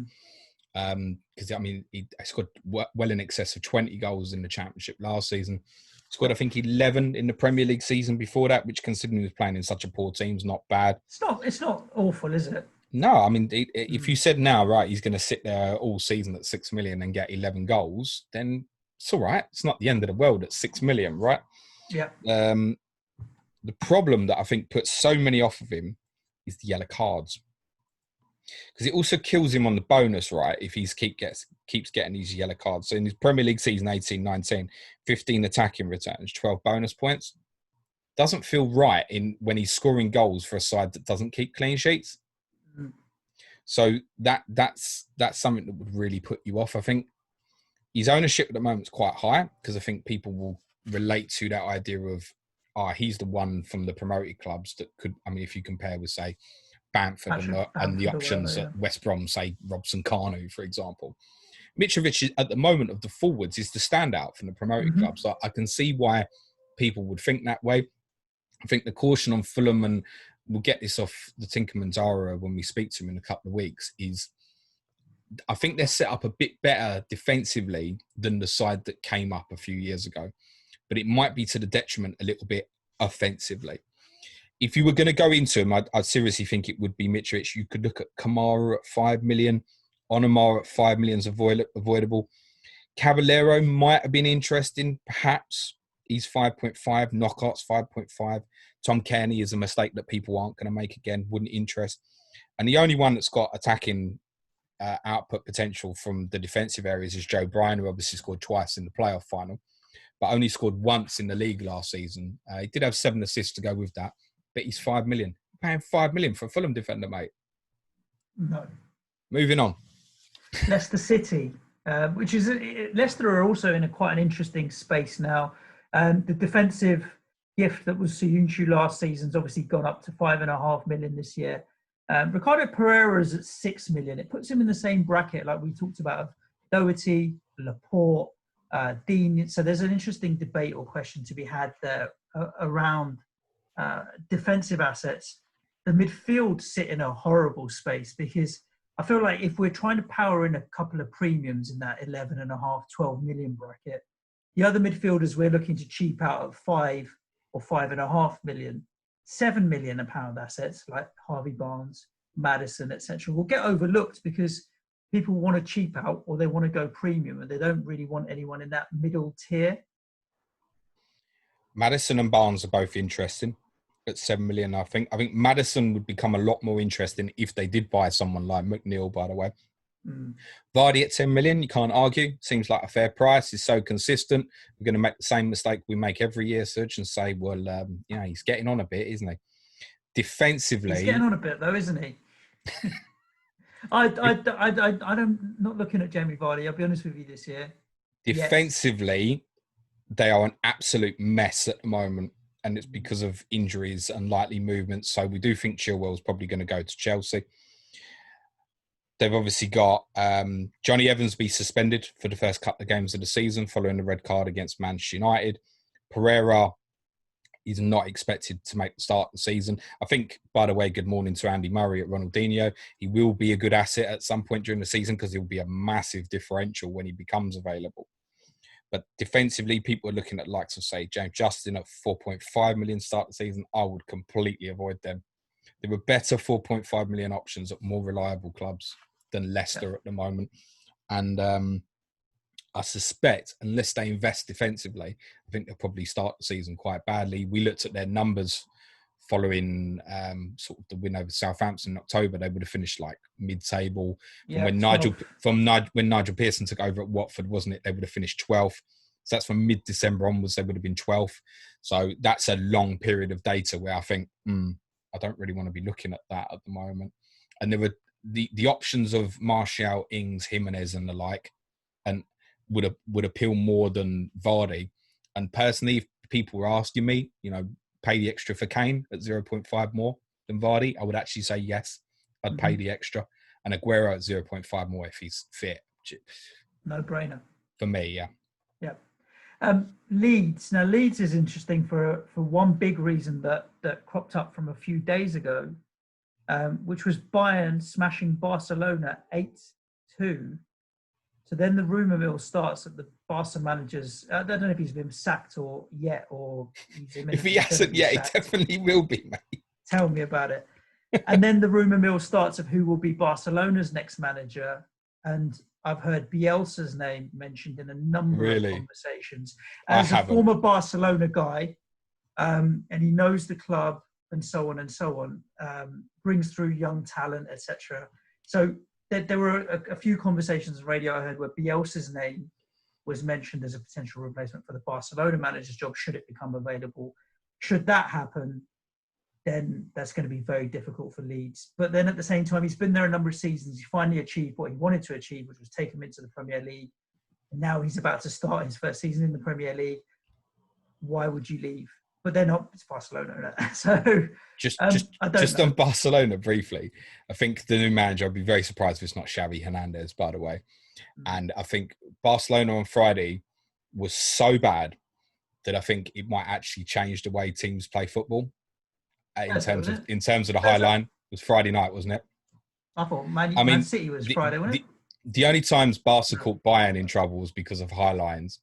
Because he scored well in excess of 20 goals in the Championship last season. Scored, I think, 11 in the Premier League season before that, which, considering he was playing in such a poor team, is not bad. It's not awful, is it? No, I mean, if you said now, right, he's going to sit there all season at 6 million and get 11 goals, then it's all right. It's not the end of the world at 6 million, right? Yeah. The problem that I think puts so many off of him is the yellow cards. Because it also kills him on the bonus, right? If he keeps getting these yellow cards. So in his Premier League season 18-19, 15 attacking returns, 12 bonus points. Doesn't feel right when he's scoring goals for a side that doesn't keep clean sheets. So that's something that would really put you off. I think his ownership at the moment is quite high, because I think people will relate to that idea of, he's the one from the promoted clubs that could, if you compare with, say, Bamford and the options at West Brom, say Robson Kanu, for example. Mitrovic is, at the moment of the forwards, is the standout from the promoted clubs. So I can see why people would think that way. I think the caution on Fulham, and we'll get this off the Tinkerman Zara when we speak to him in a couple of weeks, is I think they're set up a bit better defensively than the side that came up a few years ago. But it might be to the detriment a little bit offensively. If you were going to go into him, I'd seriously think it would be Mitrovic. You could look at Kamara at 5 million. Onamar at 5 million is avoidable. Caballero might have been interesting, perhaps. He's 5.5. Knockout's 5.5. Tom Kearney is a mistake that people aren't going to make again. Wouldn't interest. And the only one that's got attacking output potential from the defensive areas is Joe Bryan, who obviously scored twice in the playoff final, but only scored once in the league last season. He did have 7 assists to go with that, but he's 5 million. Paying 5 million for a Fulham defender, mate. No. Moving on. Leicester City, which is Leicester are also in quite an interesting space now. The defensive gift that was Soyuncu last season's obviously gone up to 5.5 million this year. Ricardo Pereira is at 6 million. It puts him in the same bracket like we talked about of Doherty, Laporte, Dean. So there's an interesting debate or question to be had there around defensive assets. The midfield sit in a horrible space because I feel like if we're trying to power in a couple of premiums in that 11.5, 12 million bracket, the other midfielders we're looking to cheap out at 5 or 5.5 million, 7 million pound assets like Harvey Barnes, Maddison, etc. will get overlooked because people want to cheap out or they want to go premium and they don't really want anyone in that middle tier. Maddison and Barnes are both interesting at 7 million, I think. I think Maddison would become a lot more interesting if they did buy someone like McNeil, by the way. Vardy at 10 million, you can't argue. Seems like a fair price. He's so consistent. We're going to make the same mistake we make every year, Suj, and say, well, he's getting on a bit, isn't he? Defensively... He's getting on a bit, though, isn't he? I'm not looking at Jamie Vardy, I'll be honest with you this year. Defensively, they are an absolute mess at the moment. And it's because of injuries and likely movements. So we do think Chilwell's probably going to go to Chelsea. They've obviously got Johnny Evans be suspended for the first couple of games of the season following the red card against Manchester United. Pereira is not expected to make the start of the season. I think, by the way, good morning to Andy Murray at Ronaldinho. He will be a good asset at some point during the season because he'll be a massive differential when he becomes available. But defensively, people are looking at likes of, say, James Justin at 4.5 million start the season. I would completely avoid them. There were better 4.5 million options at more reliable clubs than Leicester at the moment. And I suspect, unless they invest defensively, I think they'll probably start the season quite badly. We looked at their numbers following sort of the win over Southampton in October. They would have finished like mid-table. When Nigel Pearson took over at Watford, wasn't it? They would have finished 12th. So that's from mid-December onwards, they would have been 12th. So that's a long period of data where I think, I don't really want to be looking at that at the moment. And there were the options of Martial, Ings, Jimenez and the like, and would appeal more than Vardy. And personally, if people were asking me, pay the extra for Kane at 0.5 more than Vardy, I would actually say yes. I'd pay the extra. And Aguero at 0.5 more if he's fit. No brainer. For me, yeah. Yeah. Leeds. Now, Leeds is interesting for one big reason that cropped up from a few days ago, which was Bayern smashing Barcelona 8-2. So then the rumour mill starts that the Barca managers, I don't know if he's been sacked or if he hasn't yet, he definitely will be, mate. Tell me about it. And then the rumour mill starts of who will be Barcelona's next manager. And I've heard Bielsa's name mentioned in a number of conversations. As a former Barcelona guy, and he knows the club and so on, brings through young talent, etc. So there were a few conversations on radio I heard where Bielsa's name was mentioned as a potential replacement for the Barcelona manager's job should it become available. Should that happen, then that's going to be very difficult for Leeds. But then at the same time, he's been there a number of seasons. He finally achieved what he wanted to achieve, which was take him into the Premier League. And now he's about to start his first season in the Premier League. Why would you leave? But they're not. It's Barcelona. So just on Barcelona briefly, I think the new manager, I'd be very surprised if it's not Xavi Hernandez, by the way. And I think Barcelona on Friday was so bad that I think it might actually change the way teams play football in terms of the high line. It was Friday night, wasn't it? I thought Man City was Friday, wasn't it? The only times Barca caught Bayern in trouble was because of high lines.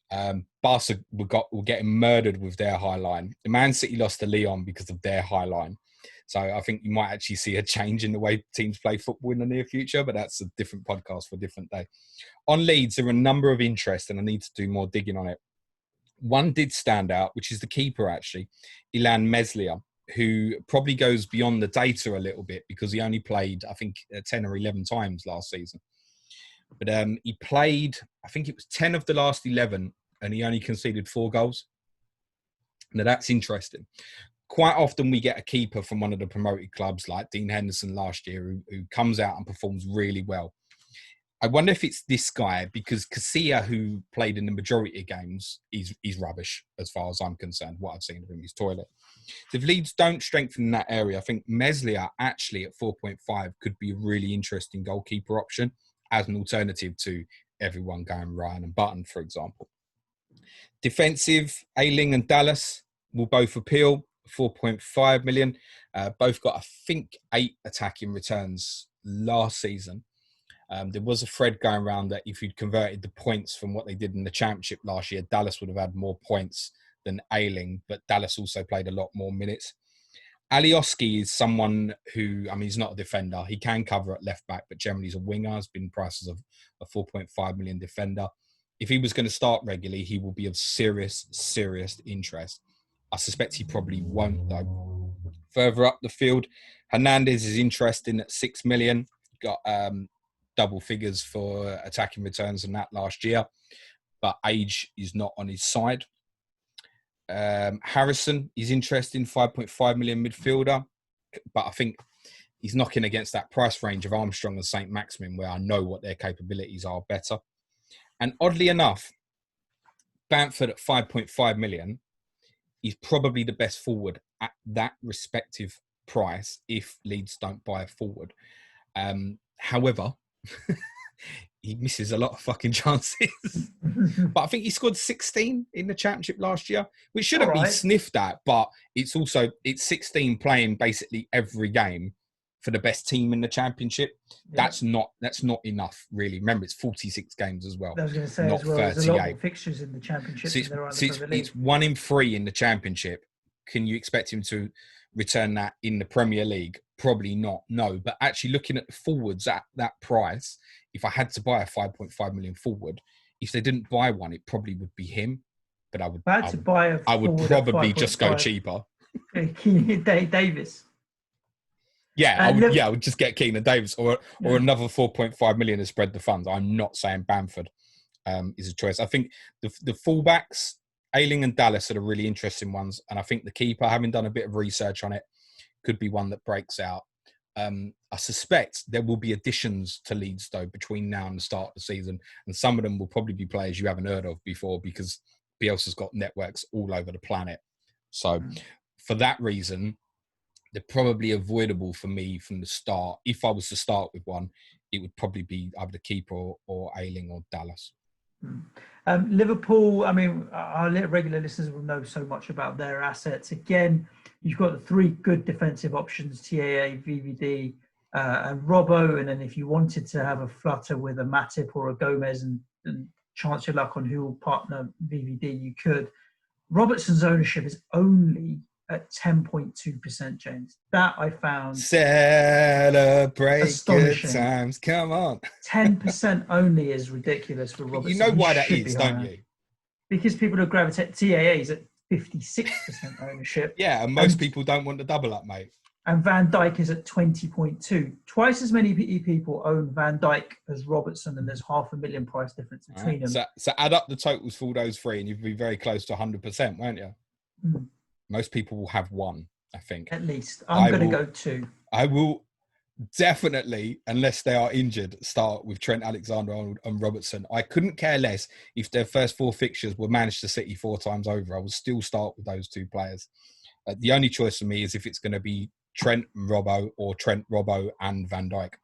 Barca were getting murdered with their high line. Man City lost to Lyon because of their high line. So I think you might actually see a change in the way teams play football in the near future, but that's a different podcast for a different day. On Leeds, there are a number of interests, and I need to do more digging on it. One did stand out, which is the keeper, actually, Elaine Meslier, who probably goes beyond the data a little bit because he only played, I think, 10 or 11 times last season. But he played, I think it was 10 of the last 11, and he only conceded 4 goals. Now, that's interesting. Quite often we get a keeper from one of the promoted clubs like Dean Henderson last year who comes out and performs really well. I wonder if it's this guy because Casilla, who played in the majority of games, is rubbish as far as I'm concerned. What I've seen of him is toilet. So if Leeds don't strengthen in that area, I think Meslier actually at 4.5 could be a really interesting goalkeeper option as an alternative to everyone going Ryan and Button, for example. Defensive, Ayling and Dallas will both appeal. 4.5 million. Both got, I think, 8 attacking returns last season. There was a thread going around that if you'd converted the points from what they did in the Championship last year, Dallas would have had more points than Ayling, but Dallas also played a lot more minutes. Alioski is someone who, I mean, he's not a defender. He can cover at left back, but generally he's a winger. He's been priced as a 4.5 million defender. If he was going to start regularly, he will be of serious interest. I suspect he probably won't, though. Further up the field, Hernandez is interesting at 6 million. Got double figures for attacking returns and that last year, but age is not on his side. Harrison is interesting, 5.5 million midfielder, but I think he's knocking against that price range of Armstrong and St. Maximin, where I know what their capabilities are better. And oddly enough, Bamford at 5.5 million is probably the best forward at that respective price if Leeds don't buy a forward. However, he misses a lot of fucking chances. But I think he scored 16 in the Championship last year, which shouldn't be sniffed at, but it's 16 playing basically every game for the best team in the Championship. Yeah. That's not enough, really. Remember, it's 46 games as well. I was going to say, not as well, 38. There's a lot more fixtures in the Championship. It's 1 in 3 in the Championship. Can you expect him to return that in the Premier League? Probably not, no. But actually looking at the forwards at that price, if I had to buy a 5.5 million forward, if they didn't buy one, it probably would be him. But I would probably just go cheaper. Davis. Yeah, I would just get Keenan Davis or another 4.5 million to spread the funds. I'm not saying Bamford is a choice. I think the fullbacks, Ayling and Dallas, are the really interesting ones. And I think the keeper, having done a bit of research on it, could be one that breaks out. I suspect there will be additions to Leeds, though, between now and the start of the season. And some of them will probably be players you haven't heard of before because Bielsa's got networks all over the planet. So for that reason, they're probably avoidable for me from the start. If I was to start with one, it would probably be either the keeper or Ayling or Dallas. Liverpool, I mean, our regular listeners will know so much about their assets. Again, you've got the 3 good defensive options, TAA, VVD, and Robbo. And then if you wanted to have a flutter with a Matip or a Gomez and chance your luck on who will partner VVD, you could. Robertson's ownership is only at 10.2%, James. That I found celebrate astonishing. Good times. Come on. 10% only is ridiculous for Robertson. You know why that is, don't you? Because people are gravitating. TAA is at 56% ownership. Yeah, and most people don't want to double up, mate. And Van Dijk is at 20.2. Twice as many people own Van Dijk as Robertson, and there's $500,000 price difference between them. So add up the totals for all those 3, and you'd be very close to 100%, won't you? Most people will have 1, I think. At least. I'm going to go 2. I will definitely, unless they are injured, start with Trent Alexander-Arnold and Robertson. I couldn't care less if their first 4 fixtures were Manchester City 4 times over. I will still start with those 2 players. The only choice for me is if it's going to be Trent and Robbo or Trent, Robbo and Van Dijk.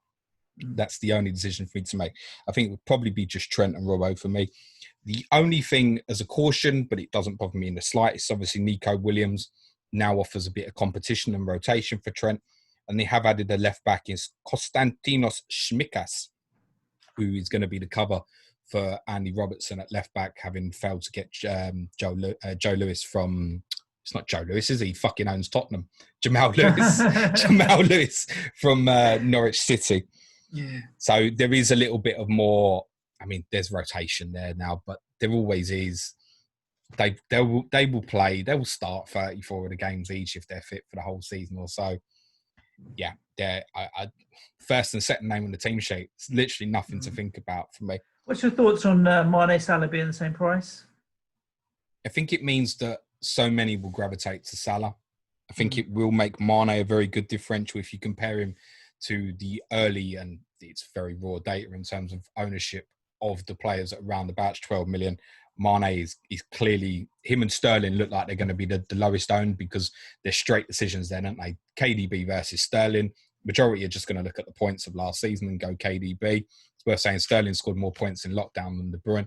That's the only decision for me to make. I think it would probably be just Trent and Robbo for me. The only thing as a caution, but it doesn't bother me in the slightest, obviously Nico Williams now offers a bit of competition and rotation for Trent. And they have added a left back in Konstantinos Šmikas, who is going to be the cover for Andy Robertson at left back, having failed to get Joe Lewis from... It's not Joe Lewis, is he? Fucking owns Tottenham. Jamal Lewis. Jamal Lewis from Norwich City. Yeah. So there is a little bit of more... I mean, there's rotation there now, but there always is. They will play. They will start 34 of the games each if they're fit for the whole season or so. Yeah, they're first and second name on the team sheet. It's literally nothing to think about for me. What's your thoughts on Mane Salah being the same price? I think it means that so many will gravitate to Salah. I think it will make Mane a very good differential if you compare him to the early, and it's very raw data in terms of ownership of the players at around about 12 million. Mane is clearly, him and Sterling look like they're going to be the lowest owned because they're straight decisions then, aren't they? KDB versus Sterling. Majority are just going to look at the points of last season and go KDB. It's worth saying Sterling scored more points in lockdown than De Bruyne.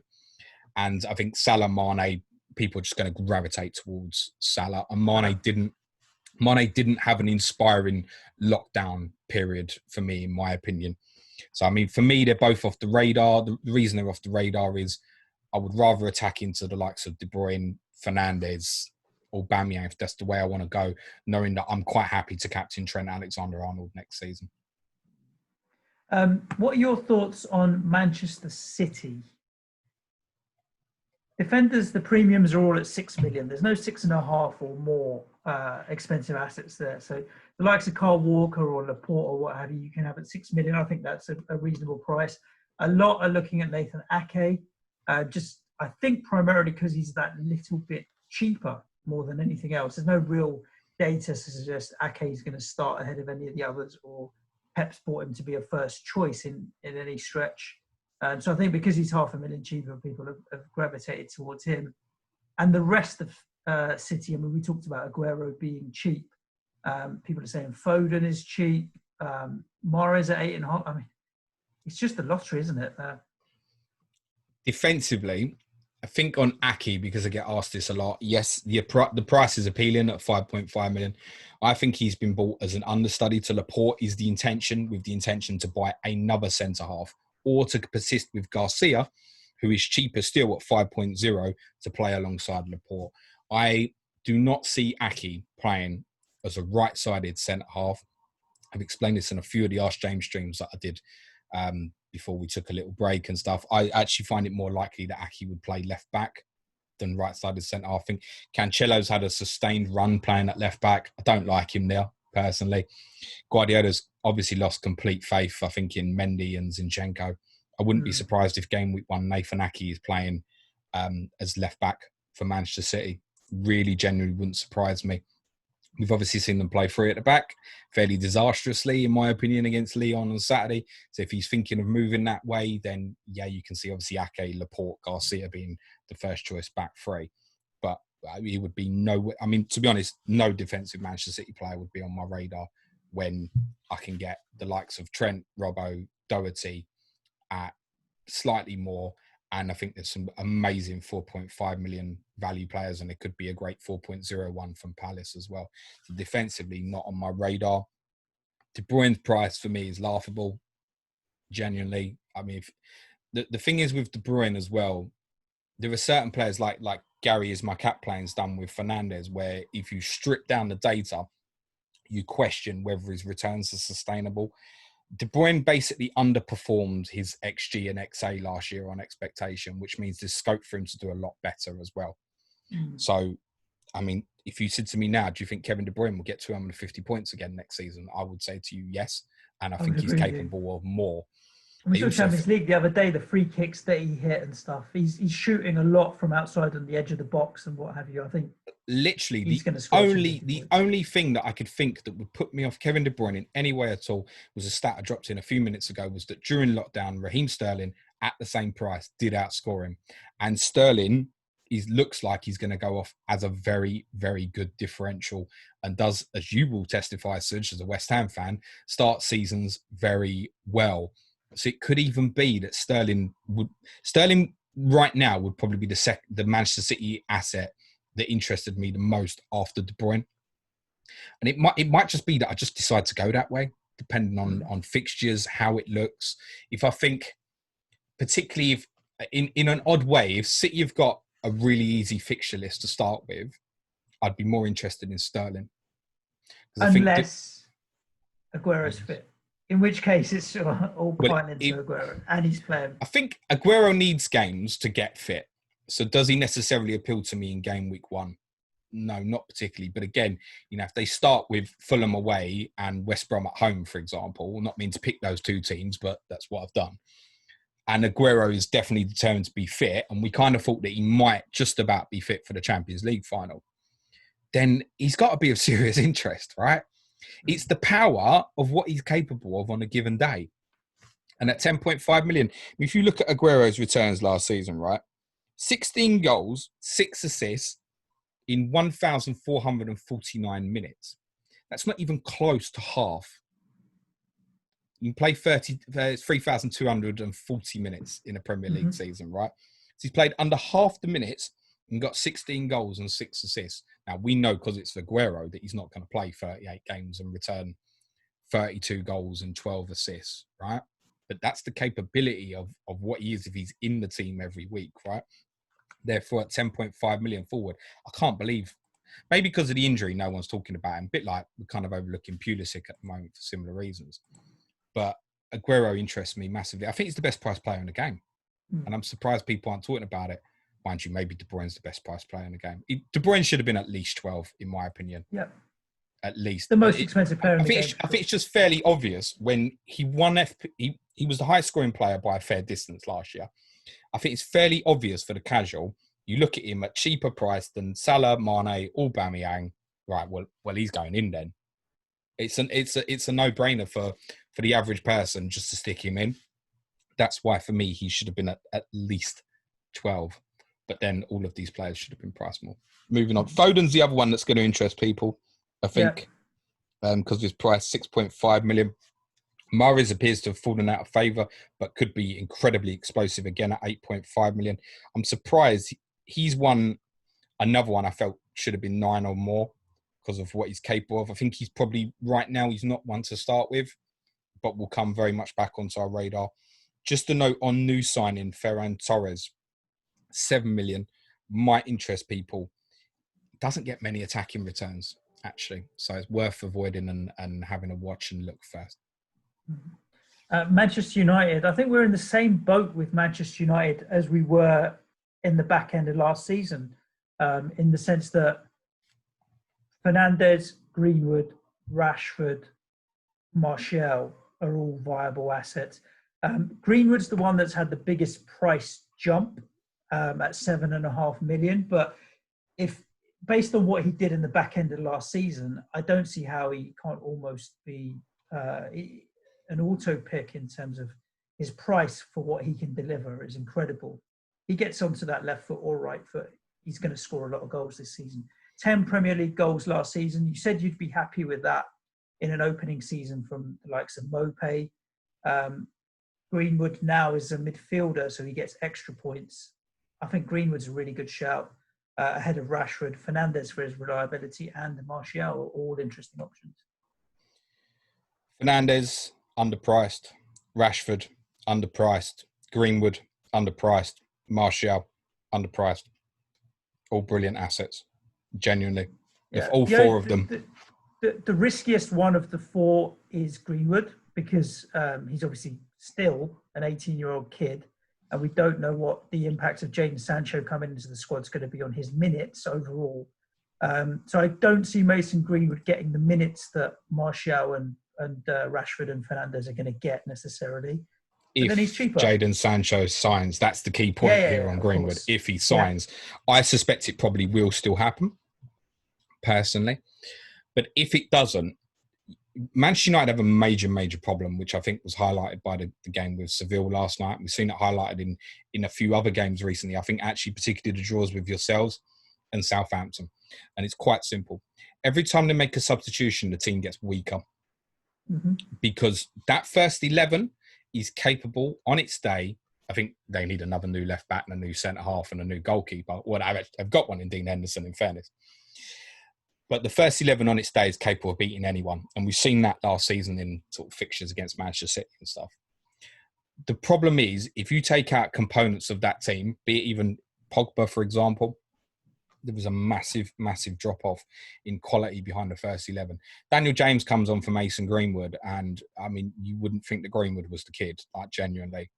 And I think Salah, Mane, people are just going to gravitate towards Salah. And Mane didn't have an inspiring lockdown period for me, in my opinion. So, I mean, for me, they're both off the radar. The reason they're off the radar is I would rather attack into the likes of De Bruyne, Fernandez, or Aubameyang if that's the way I want to go, knowing that I'm quite happy to captain Trent Alexander-Arnold next season. What are your thoughts on Manchester City? Defenders, the premiums are all at 6 million. There's no 6.5 or more expensive assets there. So the likes of Kyle Walker or Laporte or what have you, you can have at 6 million. I think that's a reasonable price. A lot are looking at Nathan Ake. I think primarily because he's that little bit cheaper more than anything else. There's no real data to suggest Ake is going to start ahead of any of the others, or Pep's bought him to be a first choice in any stretch. So I think because he's $500,000 cheaper, people have gravitated towards him. And the rest of City, I mean, we talked about Aguero being cheap. People are saying Foden is cheap. Mahrez at 8.5. I mean, it's just a lottery, isn't it? Defensively, I think on Ake, because I get asked this a lot, yes, the price is appealing at 5.5 million. I think he's been bought as an understudy to Laporte with the intention to buy another centre-half or to persist with Garcia, who is cheaper still at 5.0 to play alongside Laporte. I do not see Ake playing as a right-sided centre-half. I've explained this in a few of the Ask James streams that I did before we took a little break and stuff. I actually find it more likely that Ake would play left back than right-sided centre-half. I think Cancelo's had a sustained run playing at left back. I don't like him there, personally. Guardiola's obviously lost complete faith, I think, in Mendy and Zinchenko. I wouldn't be surprised if game week 1, Nathan Ake is playing as left back for Manchester City. Really, genuinely wouldn't surprise me. We've obviously seen them play 3 at the back, fairly disastrously, in my opinion, against Lyon on Saturday. So if he's thinking of moving that way, then, yeah, you can see, obviously, Ake, Laporte, Garcia being the first choice back 3. But he would be to be honest, no defensive Manchester City player would be on my radar when I can get the likes of Trent, Robbo, Doherty at slightly more. And I think there's some amazing 4.5 million value players, and it could be a great 4.01 from Palace as well. So defensively, not on my radar. De Bruyne's price for me is laughable, genuinely. I mean, the thing is with De Bruyne as well, there are certain players like Gary is my cap playing's done with Fernandez, where if you strip down the data, you question whether his returns are sustainable. De Bruyne basically underperformed his XG and XA last year on expectation, which means there's scope for him to do a lot better as well. So, I mean, if you said to me now, do you think Kevin De Bruyne will get 250 points again next season? I would say to you, yes. And I think he's capable of more. We saw Champions League the other day, the free kicks that he hit and stuff. He's shooting a lot from outside on the edge of the box and what have you. I think literally the only thing that I could think that would put me off Kevin De Bruyne in any way at all was a stat I dropped in a few minutes ago, was that during lockdown, Raheem Sterling at the same price did outscore him. And Sterling looks like he's going to go off as a very, very good differential, and does, as you will testify, Suj, as a West Ham fan, start seasons very well. So it could even be that Sterling right now would probably be the Manchester City asset that interested me the most after De Bruyne. And it might just be that I just decide to go that way, depending on fixtures, how it looks. If I think, particularly if in an odd way, if City have got a really easy fixture list to start with, I'd be more interested in Sterling. Unless Aguero's fit. In which case, it's all pointing into Aguero, and he's playing. I think Aguero needs games to get fit. So does he necessarily appeal to me in game week 1? No, not particularly. But again, if they start with Fulham away and West Brom at home, for example, not mean to pick those two teams, but that's what I've done. And Aguero is definitely determined to be fit, and we kind of thought that he might just about be fit for the Champions League final, then he's got to be of serious interest, right? It's the power of what he's capable of on a given day. And at 10.5 million, if you look at Aguero's returns last season, right? 16 goals, 6 assists in 1,449 minutes. That's not even close to half. You can play 3,240 minutes in a Premier League season, right? So he's played under half the minutes and got 16 goals and 6 assists. Now, we know because it's Aguero that he's not going to play 38 games and return 32 goals and 12 assists, right? But that's the capability of what he is if he's in the team every week, right? Therefore, at 10.5 million forward, I can't believe, maybe because of the injury, no one's talking about him. A bit like we're kind of overlooking Pulisic at the moment for similar reasons. But Aguero interests me massively. I think he's the best price player in the game. And I'm surprised people aren't talking about it. Mind you, maybe De Bruyne's the best price player in the game. De Bruyne should have been at least 12, in my opinion. Yeah. At least. The most expensive player in the game. I think it's just fairly obvious when he won he was the highest scoring player by a fair distance last year. I think it's fairly obvious for the casual. You look at him at cheaper price than Salah, Mane, Aubameyang. Right, well, he's going in then. It's a no-brainer for the average person just to stick him in. That's why, for me, he should have been at least 12. But then all of these players should have been priced more. Moving on. Foden's the other one that's going to interest people, I think, because of his price, 6.5 million. Mahrez appears to have fallen out of favour, but could be incredibly explosive again at 8.5 million. I'm surprised he's another one I felt should have been 9 or more because of what he's capable of. I think he's probably, right now, he's not one to start with, but will come very much back onto our radar. Just a note on new signing, Ferran Torres, 7 million, might interest people. Doesn't get many attacking returns, actually. So it's worth avoiding and having a watch and look first. Manchester United, I think we're in the same boat with Manchester United as we were in the back end of last season, in the sense that Fernandez, Greenwood, Rashford, Martial are all viable assets. Greenwood's the one that's had the biggest price jump at 7.5 million. But if based on what he did in the back end of last season, I don't see how he can't almost be an auto pick in terms of his price for what he can deliver is incredible. He gets onto that left foot or right foot, he's going to score a lot of goals this season. 10 Premier League goals last season. You said you'd be happy with that in an opening season from the likes of Mopé. Greenwood now is a midfielder, so he gets extra points. I think Greenwood's a really good shout ahead of Rashford. Fernandez for his reliability and Martial are all interesting options. Fernandez, underpriced. Rashford, underpriced. Greenwood, underpriced. Martial, underpriced. All brilliant assets, genuinely. If all four of them. The riskiest one of the four is Greenwood because he's obviously still an 18-year-old kid and we don't know what the impact of Jadon Sancho coming into the squad is going to be on his minutes overall. So I don't see Mason Greenwood getting the minutes that Martial and Rashford and Fernandez are going to get necessarily. But then he's cheaper. Jadon Sancho signs, that's the key point here on Greenwood. If he signs, I suspect it probably will still happen, personally. But if it doesn't, Manchester United have a major problem, which I think was highlighted by the game with Seville last night. We've seen it highlighted in a few other games recently. I think actually particularly the draws with yourselves and Southampton. And it's quite simple. Every time they make a substitution, the team gets weaker. Mm-hmm. Because that first 11 is capable on its day. I think they need another new left back and a new centre half and a new goalkeeper. Well, I've got one in Dean Henderson, in fairness. But the first 11 on its day is capable of beating anyone. And we've seen that last season in sort of fixtures against Manchester City and stuff. The problem is, if you take out components of that team, be it even Pogba, for example, there was a massive drop-off in quality behind the first 11. Daniel James comes on for Mason Greenwood. And, I mean, you wouldn't think that Greenwood was the kid, like, genuinely.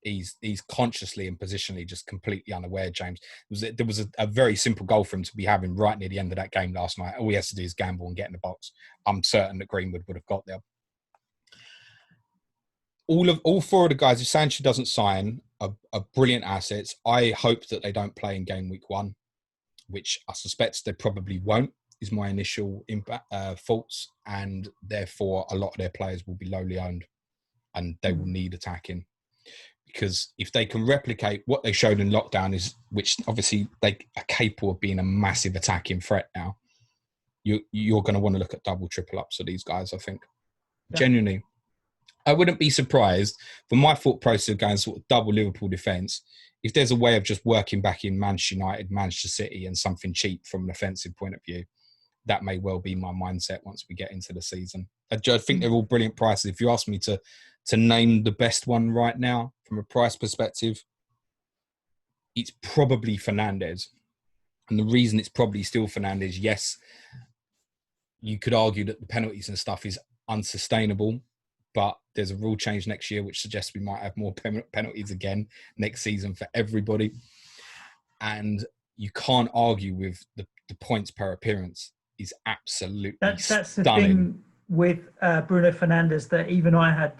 He's consciously and positionally just completely unaware, James. There was a very simple goal for him to be having right near the end of that game last night. All he has to do is gamble and get in the box. I'm certain that Greenwood would have got there. All four of the guys, if Sancho doesn't sign, are brilliant assets. I hope that they don't play in game week 1, which I suspect they probably won't, is my initial thoughts. And therefore, a lot of their players will be lowly owned and they will need attacking. Because if they can replicate what they showed in lockdown, which obviously they are capable of being a massive attacking threat now, you're going to want to look at double, triple ups for these guys, I think. Yeah. Genuinely. I wouldn't be surprised for my thought process of going sort of double Liverpool defence, if there's a way of just working back in Manchester United, Manchester City and something cheap from an offensive point of view. That may well be my mindset once we get into the season. I think they're all brilliant prices. If you ask me to name the best one right now from a price perspective, it's probably Fernandez. And the reason it's probably still Fernandez, yes, you could argue that the penalties and stuff is unsustainable, but there's a rule change next year which suggests we might have more penalties again next season for everybody. And you can't argue with the points per appearance is absolutely that's stunning. The thing with Bruno Fernandez that even I had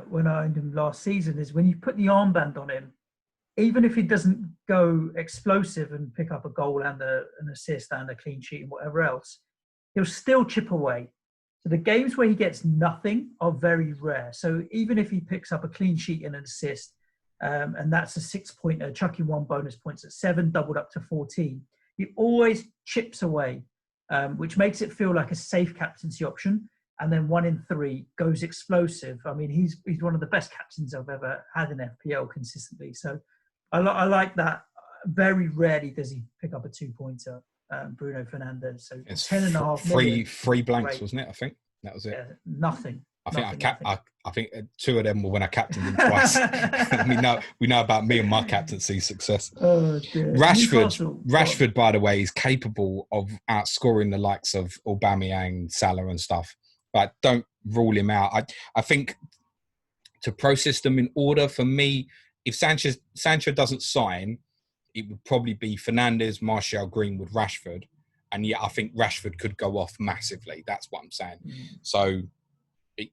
when I owned him last season is when you put the armband on him, even if he doesn't go explosive and pick up a goal and an assist and a clean sheet and whatever else, he'll still chip away. So the games where he gets nothing are very rare. So even if he picks up a clean sheet and an assist, and that's a 6-pointer, chucking 1 bonus points at 7, doubled up to 14, he always chips away. Which makes it feel like a safe captaincy option. And then 1 in 3 goes explosive. I mean, he's one of the best captains I've ever had in FPL consistently. So I like that. Very rarely does he pick up a 2-pointer, Bruno Fernandez. So it's 10.5 million. Three blanks, great. Wasn't it? I think that was it. Yeah, nothing. I think 2 of them were when I captained him twice. we know about me and my captaincy success. Oh, dear. Rashford, by the way, is capable of outscoring the likes of Aubameyang, Salah and stuff. But don't rule him out. I think to process them in order, for me, if Sancho doesn't sign, it would probably be Fernandez, Martial, Greenwood, Rashford. And yeah, I think Rashford could go off massively. That's what I'm saying. So... do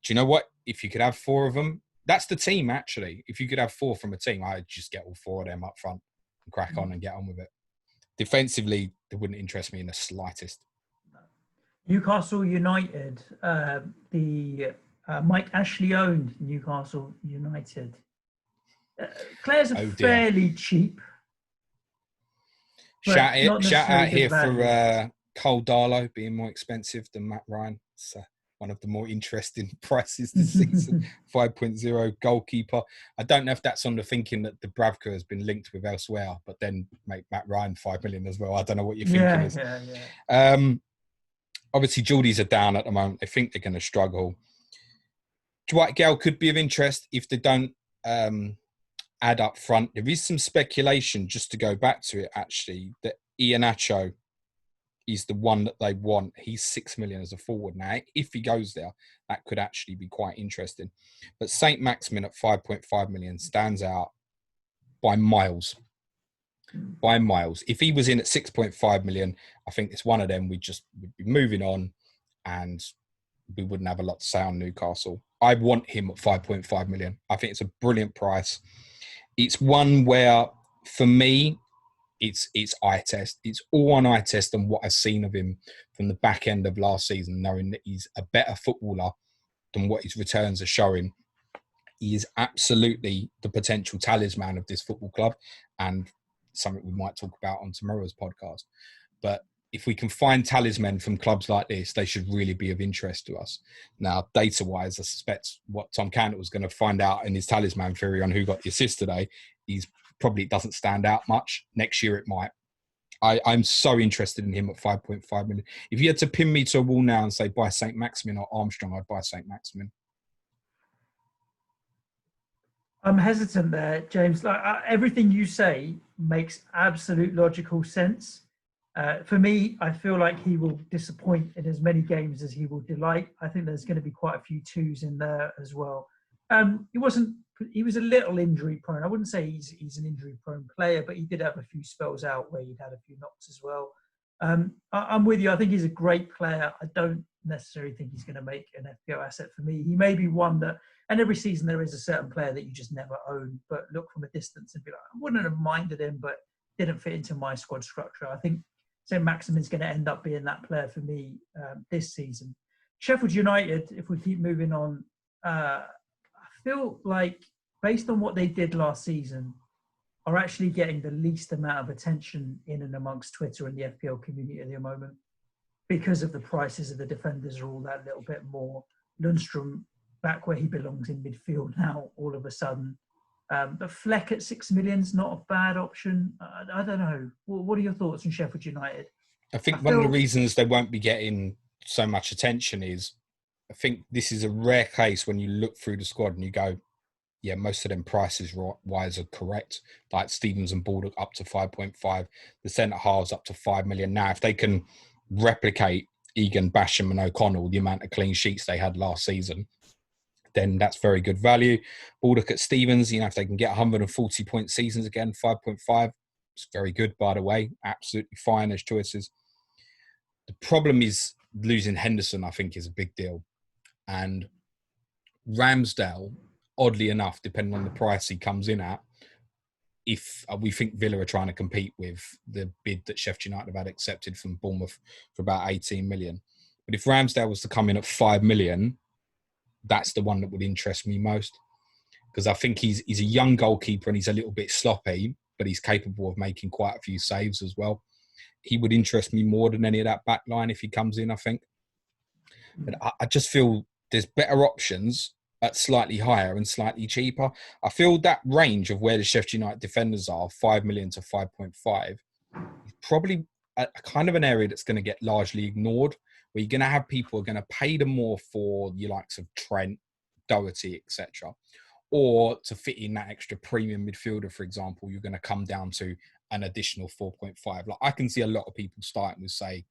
you know what? If you could have 4 of them, that's the team, actually. If you could have 4 from a team, I'd just get all 4 of them up front and crack on and get on with it. Defensively, they wouldn't interest me in the slightest. Newcastle United, the Mike Ashley owned Newcastle United. Players are fairly cheap. Shout out here for Cole Darlow being more expensive than Matt Ryan. It's one of the more interesting prices this season. 5.0 goalkeeper. I don't know if that's on the thinking that Dubravka has been linked with elsewhere, but then make Matt Ryan 5 million as well. I don't know what your thinking is. Yeah. Obviously, Geordies are down at the moment. They think they're going to struggle. Dwight Gale could be of interest if they don't add up front. There is some speculation, just to go back to it, actually, that Iheanacho is the one that they want. He's 6 million as a forward now. If he goes there, that could actually be quite interesting. But St. Maximin at 5.5 million stands out by miles. By miles. If he was in at 6.5 million, I think it's one of them we'd be moving on and we wouldn't have a lot to say on Newcastle. I want him at 5.5 million. I think it's a brilliant price. It's one where, for me, it's eye test. It's all on eye test and what I've seen of him from the back end of last season, knowing that he's a better footballer than what his returns are showing. He is absolutely the potential talisman of this football club, and something we might talk about on tomorrow's podcast. But if we can find talisman from clubs like this, they should really be of interest to us. Now, data-wise, I suspect what Tom Cannett was going to find out in his talisman theory on who got the assist today, he's probably doesn't stand out much. Next year it might. I'm so interested in him at 5.5 million. If you had to pin me to a wall now and say buy St. Maximin or Armstrong, I'd buy St. Maximin. I'm hesitant there, James. Like everything you say makes absolute logical sense. For me, I feel like he will disappoint in as many games as he will delight. I think there's going to be quite a few twos in there as well. He was a little injury prone. I wouldn't say he's an injury prone player, but he did have a few spells out where he'd had a few knocks as well. I'm with you. I think he's a great player. I don't necessarily think he's going to make an FPL asset for me. He may be one that, and every season there is a certain player that you just never own, but look from a distance and be like, I wouldn't have minded him, but didn't fit into my squad structure. I think St. Maximin's going to end up being that player for me this season. Sheffield United, if we keep moving on, I feel like based on what they did last season, are actually getting the least amount of attention in and amongst Twitter and the FPL community at the moment because of the prices of the defenders are all that little bit more. Lundstrom back where he belongs in midfield now, all of a sudden. But Fleck at 6 million is not a bad option. I don't know. What are your thoughts on Sheffield United? I think one of the reasons they won't be getting so much attention is I think this is a rare case when you look through the squad and you go, yeah, most of them prices wise are correct. Like Stevens and Baldock up to 5.5, the centre halves up to 5 million. Now, if they can replicate Egan, Basham and O'Connell, the amount of clean sheets they had last season, then that's very good value. Baldock at Stevens, if they can get 140-point seasons again, 5.5, it's very good, by the way. Absolutely fine as choices. The problem is losing Henderson, I think, is a big deal. And Ramsdale, oddly enough, depending on the price he comes in at, if we think Villa are trying to compete with the bid that Sheffield United have had accepted from Bournemouth for about 18 million. But if Ramsdale was to come in at 5 million, that's the one that would interest me most. Because I think he's a young goalkeeper and he's a little bit sloppy, but he's capable of making quite a few saves as well. He would interest me more than any of that back line if he comes in, I think. But I just feel there's better options at slightly higher and slightly cheaper. I feel that range of where the Sheffield United defenders are, 5 million to 5.5, is probably a kind of an area that's going to get largely ignored, where you're going to have people who are going to pay them more for the likes of Trent, Doherty, etc. Or to fit in that extra premium midfielder, for example, you're going to come down to an additional 4.5. Like I can see a lot of people starting with, say,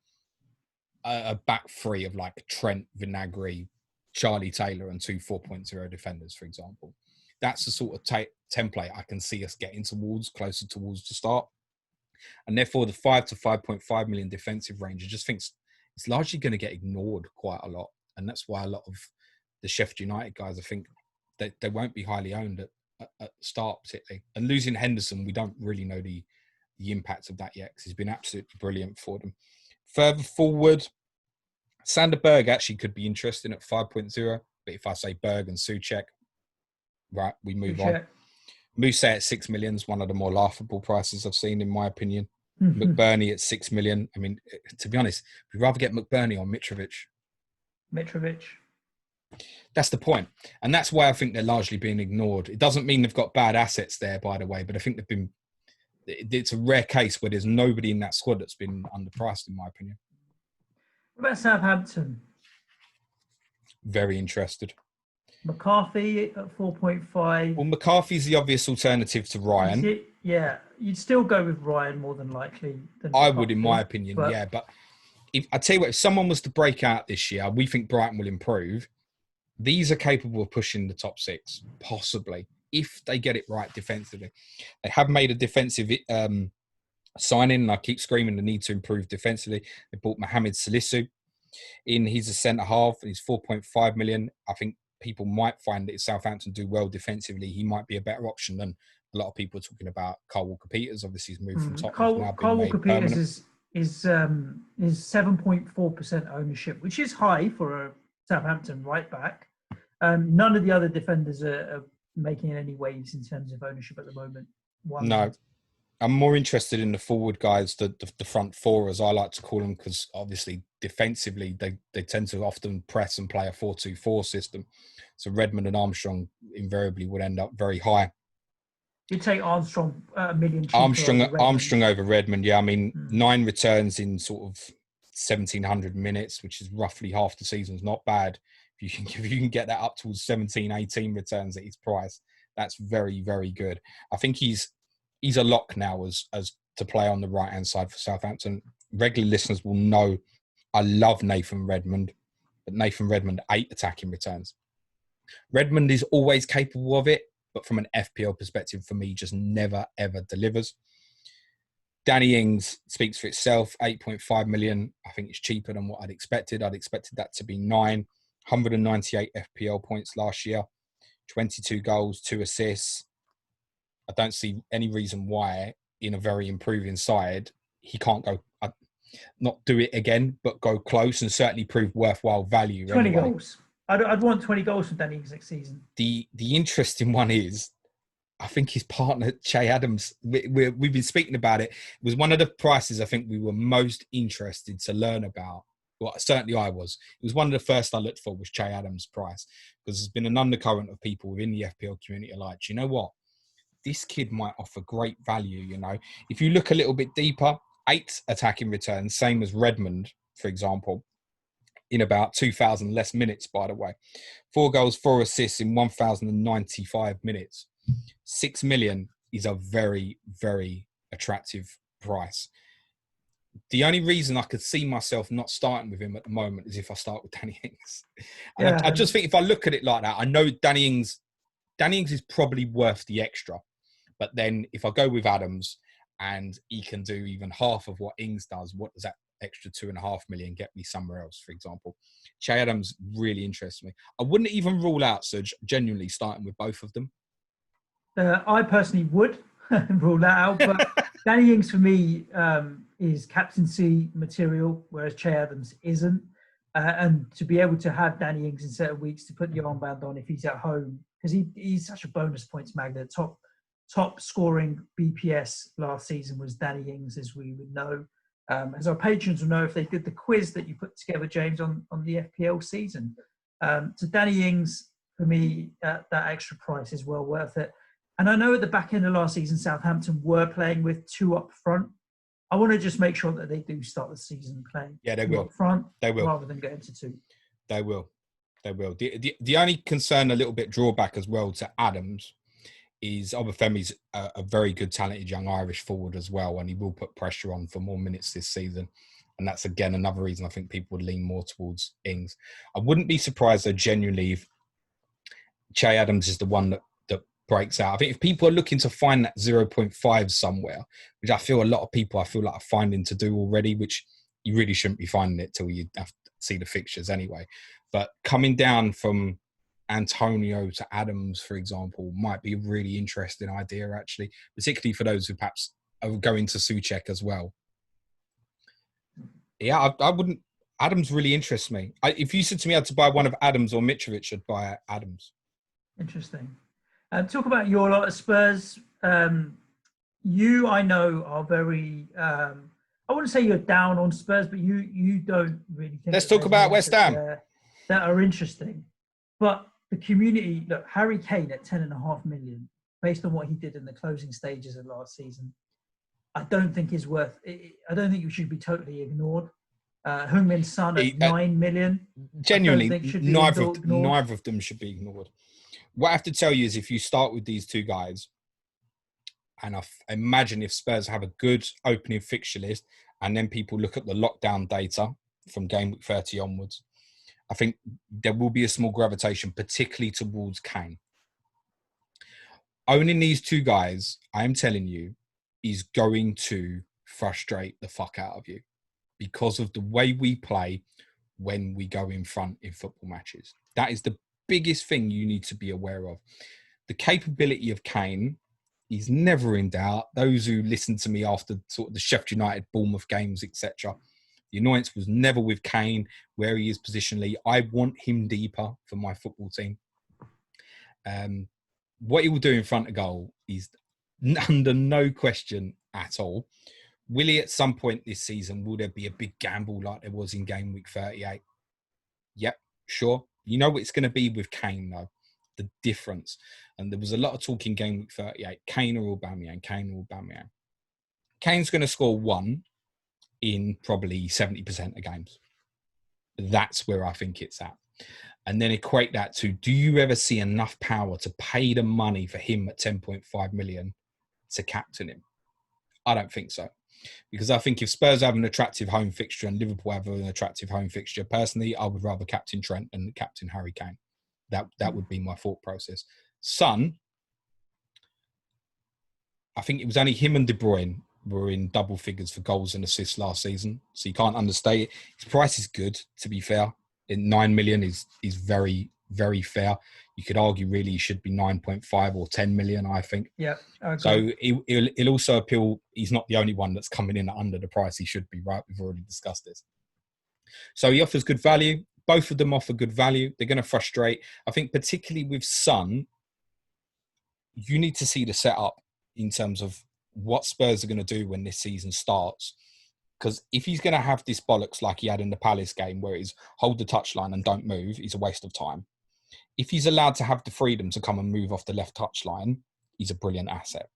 a back three of like Trent, Vinagre, Charlie Taylor and 2 4.0 defenders, for example. That's the sort of template I can see us getting closer towards the start. And therefore, the 5 to 5.5 million defensive range, I just think it's largely going to get ignored quite a lot. And that's why a lot of the Sheffield United guys, I think, they won't be highly owned at the start, particularly. And losing Henderson, we don't really know the impact of that yet, because he's been absolutely brilliant for them. Further forward, Sander Berg actually could be interesting at 5.0. But if I say Berg and Souček, right, we move on. Moussa at 6 million is one of the more laughable prices I've seen, in my opinion. McBurney at 6 million. I mean, to be honest, we'd rather get McBurney or Mitrovic. That's the point. And that's why I think they're largely being ignored. It doesn't mean they've got bad assets there, by the way, but I think it's a rare case where there's nobody in that squad that's been underpriced, in my opinion. What about Southampton? Very interested. McCarthy at 4.5. Well, McCarthy's the obvious alternative to Ryan. Yeah, you'd still go with Ryan more than likely. I would, in my opinion, yeah. But I tell you what, if someone was to break out this year, we think Brighton will improve. These are capable of pushing the top 6, possibly, if they get it right defensively. They have made a defensive signing, and I keep screaming the need to improve defensively. They bought Mohamed Salisu in. He's a centre-half, and he's 4.5 million. I think people might find that if Southampton do well defensively, he might be a better option than A lot of people are talking about Kyle Walker-Peters. Obviously, he's moved from Tottenham. Now Kyle been made permanent. Walker-Peters is 7.4% ownership, which is high for a Southampton right back. None of the other defenders are making any waves in terms of ownership at the moment. No. I'm more interested in the forward guys, the front four, as I like to call them, because obviously defensively they tend to often press and play a 4-2-4 system. So Redmond and Armstrong invariably would end up very high. You'd take Armstrong a million cheaper Armstrong over Redmond, yeah. I mean, 9 returns in sort of 1,700 minutes, which is roughly half the season, is not bad. If you can get that up towards 17, 18 returns at his price, that's very, very good. I think he's a lock now as to play on the right-hand side for Southampton. Regular listeners will know I love Nathan Redmond, but Nathan Redmond, 8 attacking returns. Redmond is always capable of it, but from an FPL perspective, for me, just never, ever delivers. Danny Ings speaks for itself, 8.5 million. I think it's cheaper than what I'd expected. I'd expected that to be 9. 198 FPL points last year, 22 goals, 2 assists. I don't see any reason why, in a very improving side, he can't go, not do it again, but go close and certainly prove worthwhile value. 20 goals. I'd want 20 goals from Danny Ings next season. The interesting one is, I think his partner, Che Adams, we've been speaking about it. It was one of the prices I think we were most interested to learn about. Well, certainly I was. It was one of the first I looked for was Che Adams' price, because there's been an undercurrent of people within the FPL community like, you know what? This kid might offer great value, you know. If you look a little bit deeper, 8 attacking returns, same as Redmond, for example, in about 2,000 less minutes, by the way. 4 goals, 4 assists in 1,095 minutes. 6 million is a very, very attractive price. The only reason I could see myself not starting with him at the moment is if I start with Danny Ings. And I just think if I look at it like that, I know Danny Ings is probably worth the extra. But then if I go with Adams and he can do even half of what Ings does, what does that extra 2.5 million get me somewhere else, for example? Che Adams really interests me. I wouldn't even rule out, Suj, genuinely starting with both of them. I personally would rule that out, but Danny Ings for me is captaincy material, whereas Che Adams isn't. And to be able to have Danny Ings in certain weeks to put the armband on if he's at home, because he's such a bonus points magnet. Top scoring BPS last season was Danny Ings, as we would know. As our patrons will know if they did the quiz that you put together, James, on the FPL season. So Danny Ings, for me, that extra price is well worth it. And I know at the back end of last season, Southampton were playing with 2 up front. I want to just make sure that they do start the season playing. Yeah, they will. Up front, they will, rather than getting to 2. They will. The only concern, a little bit drawback as well to Adams, is Obafemi's a very good, talented young Irish forward as well, and he will put pressure on for more minutes this season. And that's, again, another reason I think people would lean more towards Ings. I wouldn't be surprised, though, genuinely, if Che Adams is the one that breaks out. I think if people are looking to find that 0.5 somewhere, which I feel a lot of people are finding to do already, which you really shouldn't be finding it till you have to see the fixtures anyway. But coming down from Antonio to Adams, for example, might be a really interesting idea, actually, particularly for those who perhaps are going to Souček as well. Yeah, I wouldn't. Adams really interests me. If you said to me I had to buy one of Adams or Mitrovic, I'd buy Adams. Interesting. Talk about your lot of Spurs. You, I know, are very... I wouldn't say you're down on Spurs, but you don't really think... Let's talk about West Ham. That are interesting. But the community... Look, Harry Kane at 10.5 million, based on what he did in the closing stages of last season, I don't think is worth... I don't think you should be totally ignored. Heung-min Son at 9 million. Genuinely, neither of them should be ignored. What I have to tell you is if you start with these 2 guys, and I imagine if Spurs have a good opening fixture list, and then people look at the lockdown data from game week 30 onwards, I think there will be a small gravitation, particularly towards Kane. Owning these 2 guys, I am telling you, is going to frustrate the fuck out of you because of the way we play when we go in front in football matches. That is the biggest thing you need to be aware of. The capability of Kane He's never in doubt. Those who listened to me after sort of the Sheffield United, Bournemouth games, etc., the annoyance was never with Kane, where he is positionally. I want him deeper for my football team. What he will do in front of goal is under no question at all. Will he at some point this season, will there be a big gamble like there was in game week 38? Yep, sure. You know what it's going to be with Kane, though. The difference. And there was a lot of talk in game week 38. Kane or Aubameyang, Kane or Aubameyang. Kane's going to score 1 in probably 70% of games. That's where I think it's at. And then equate that to, do you ever see enough power to pay the money for him at 10.5 million to captain him? I don't think so. Because I think if Spurs have an attractive home fixture and Liverpool have an attractive home fixture, personally, I would rather captain Trent than captain Harry Kane. That would be my thought process. Son, I think it was only him and De Bruyne were in double figures for goals and assists last season. So you can't understate it. His price is good, to be fair. 9 million is very, very fair. You could argue really he should be 9.5 or 10 million, I think. Yeah. So it'll also appeal. He's not the only one that's coming in under the price he should be, right? We've already discussed this. So he offers good value. Both of them offer good value. They're going to frustrate. I think particularly with Son, you need to see the setup in terms of what Spurs are going to do when this season starts. Because if he's going to have this bollocks like he had in the Palace game where he's hold the touchline and don't move, he's a waste of time. If he's allowed to have the freedom to come and move off the left touchline, he's a brilliant asset.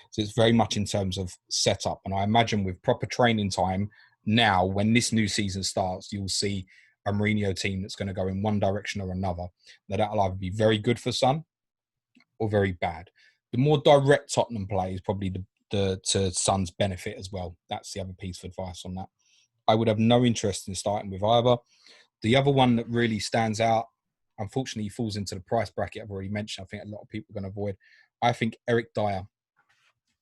So it's very much in terms of setup. And I imagine with proper training time now, when this new season starts, you'll see a Mourinho team that's going to go in one direction or another. Now, that'll either be very good for Son or very bad. The more direct Tottenham play is probably to Son's benefit as well. That's the other piece of advice on that. I would have no interest in starting with either. The other one that really stands out, unfortunately, falls into the price bracket I've already mentioned. I think a lot of people are going to avoid. I think Eric Dyer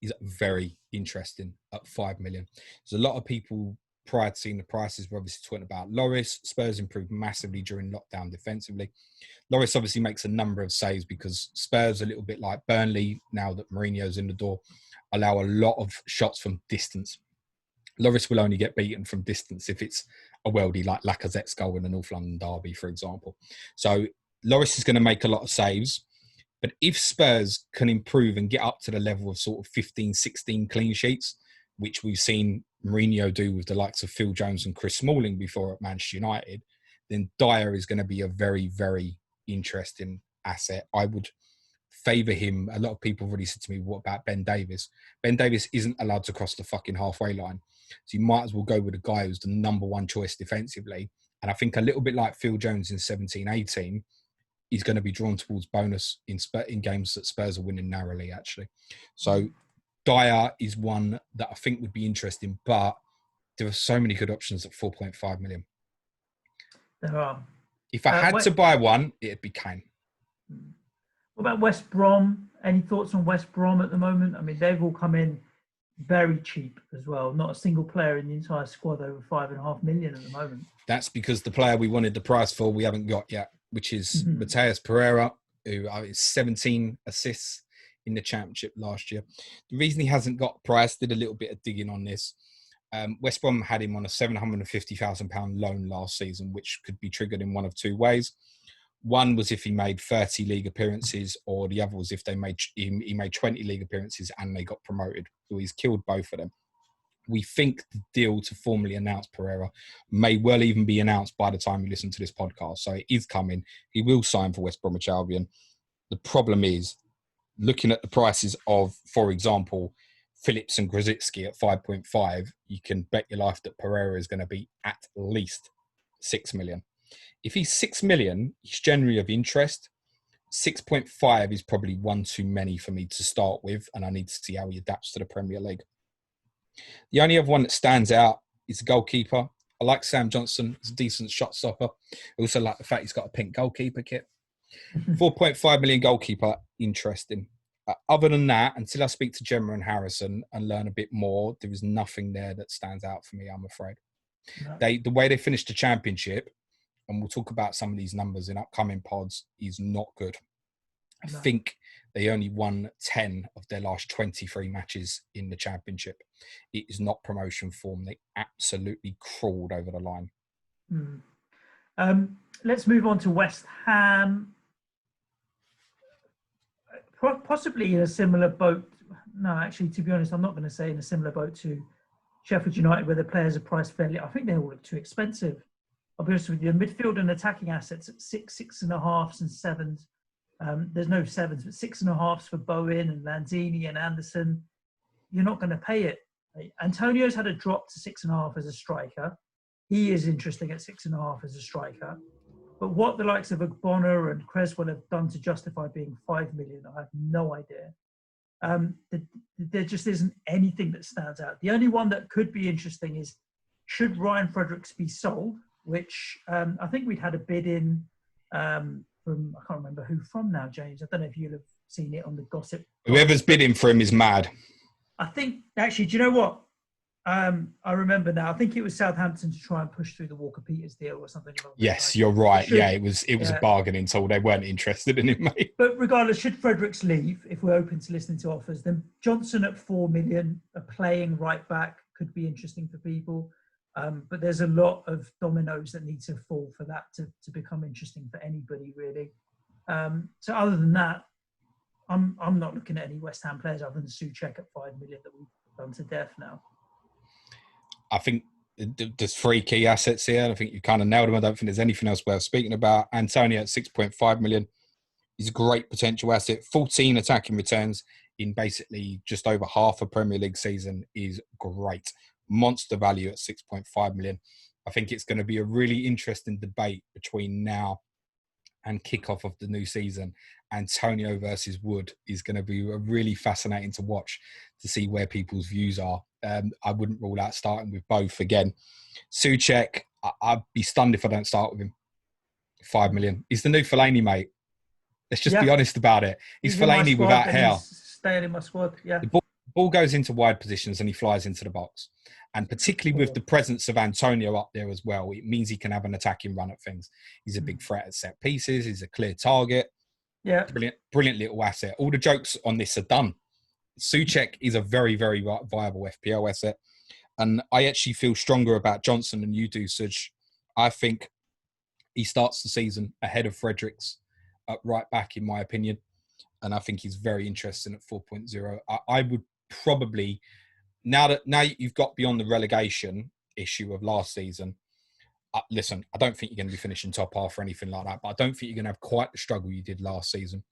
is very interesting at 5 million. There's a lot of people prior to seeing the prices were obviously talking about Lloris. Spurs improved massively during lockdown defensively. Lloris obviously makes a number of saves because Spurs, a little bit like Burnley, now that Mourinho's in the door, allow a lot of shots from distance. Lloris will only get beaten from distance if it's a worldie like Lacazette's goal in the North London derby, for example. So Lloris is going to make a lot of saves. But if Spurs can improve and get up to the level of sort of 15, 16 clean sheets, which we've seen Mourinho do with the likes of Phil Jones and Chris Smalling before at Manchester United, then Dyer is going to be a very, very interesting asset. I would favour him. A lot of people have already said to me, what about Ben Davies? Ben Davies isn't allowed to cross the fucking halfway line. So you might as well go with a guy who's the number one choice defensively. And I think a little bit like Phil Jones in 17-18, he's going to be drawn towards bonus in games that Spurs are winning narrowly, actually. So Dyer is one that I think would be interesting, but there are so many good options at 4.5 million. There are. If I had to buy one, it'd be Kane. What about West Brom? Any thoughts on West Brom at the moment? I mean, they've all come in very cheap as well. Not a single player in the entire squad over 5.5 million at the moment. That's because the player we wanted the price for, we haven't got yet, which is Mateus Pereira, who is 17 assists in the Championship last year. The reason he hasn't got price, did a little bit of digging on this. West Brom had him on a £750,000 loan last season, which could be triggered in one of two ways. One was if he made 30 league appearances, or the other was if he made 20 league appearances and they got promoted. So he's killed both of them. We think the deal to formally announce Pereira may well even be announced by the time you listen to this podcast. So it is coming. He will sign for West Bromwich Albion. The problem is, looking at the prices of, for example, Phillips and Grosicki at 5.5, you can bet your life that Pereira is going to be at least 6 million. If he's 6 million, he's generally of interest. 6.5 is probably one too many for me to start with, and I need to see how he adapts to the Premier League. The only other one that stands out is the goalkeeper. I like Sam Johnson. He's a decent shot stopper. I also like the fact he's got a pink goalkeeper kit. 4.5 million goalkeeper, interesting. Other than that, until I speak to Gemma and Harrison and learn a bit more, there is nothing there that stands out for me, I'm afraid. No. The way they finished the Championship, and we'll talk about some of these numbers in upcoming pods, is not good. I No. think they only won 10 of their last 23 matches in the Championship. It is not promotion form. They absolutely crawled over the line. Let's move on to West Ham. Possibly in a similar boat. No, actually, to be honest, I'm not going to say in a similar boat to Sheffield United, where the players are priced fairly. I think they all look too expensive. I'll be honest with you. Midfield and attacking assets at 6.5s, and 7s. There's no 7s, but 6.5s for Bowen and Lanzini and Anderson. You're not going to pay it. Antonio's had a drop to 6.5 as a striker. He is interesting at 6.5 as a striker. But what the likes of Ogbonna and Creswell have done to justify being 5 million, I have no idea. There just isn't anything that stands out. The only one that could be interesting is, should Ryan Fredericks be sold? Which I think we'd had a bid in from, I can't remember who from now, James. I don't know if you'll have seen it on the gossip. Whoever's bidding for him is mad. I think, actually, do you know what? I remember now. I think it was Southampton to try and push through the Walker-Peters deal or something. Yes, you're right. It was a bargaining tool. They weren't interested in it, mate. But regardless, should Fredericks leave, if we're open to listening to offers, then Johnson at 4 million, a playing right back, could be interesting for people. But there's a lot of dominoes that need to fall for that to become interesting for anybody, really. So other than that, I'm not looking at any West Ham players other than Souček at 5 million that we've done to death now. I think there's 3 key assets here. I think you kind of nailed them. I don't think there's anything else worth speaking about. Antonio at 6.5 million. He's a great potential asset. 14 attacking returns in basically just over half a Premier League season is great. Monster value at 6.5 million. I think it's going to be a really interesting debate between now and kickoff of the new season. Antonio versus Wood is going to be really fascinating to watch, to see where people's views are. I wouldn't rule out starting with both again. Souček, I'd be stunned if I don't start with him. 5 million. He's the new Fellaini, mate. Let's just be honest about it. He's Fellaini without hair. Staying in my squad, yeah. The ball goes into wide positions and he flies into the box. And particularly with the presence of Antonio up there as well, it means he can have an attacking run at things. He's a big threat at set pieces. He's a clear target. Yeah. Brilliant little asset. All the jokes on this are done. Souček is a very, very viable FPL asset. And I actually feel stronger about Johnson than you do, Suj. I think he starts the season ahead of Fredericks at right back, in my opinion. And I think he's very interesting at 4.0. I would probably, now you've got beyond the relegation issue of last season, listen, I don't think you're going to be finishing top half or anything like that, but I don't think you're going to have quite the struggle you did last season.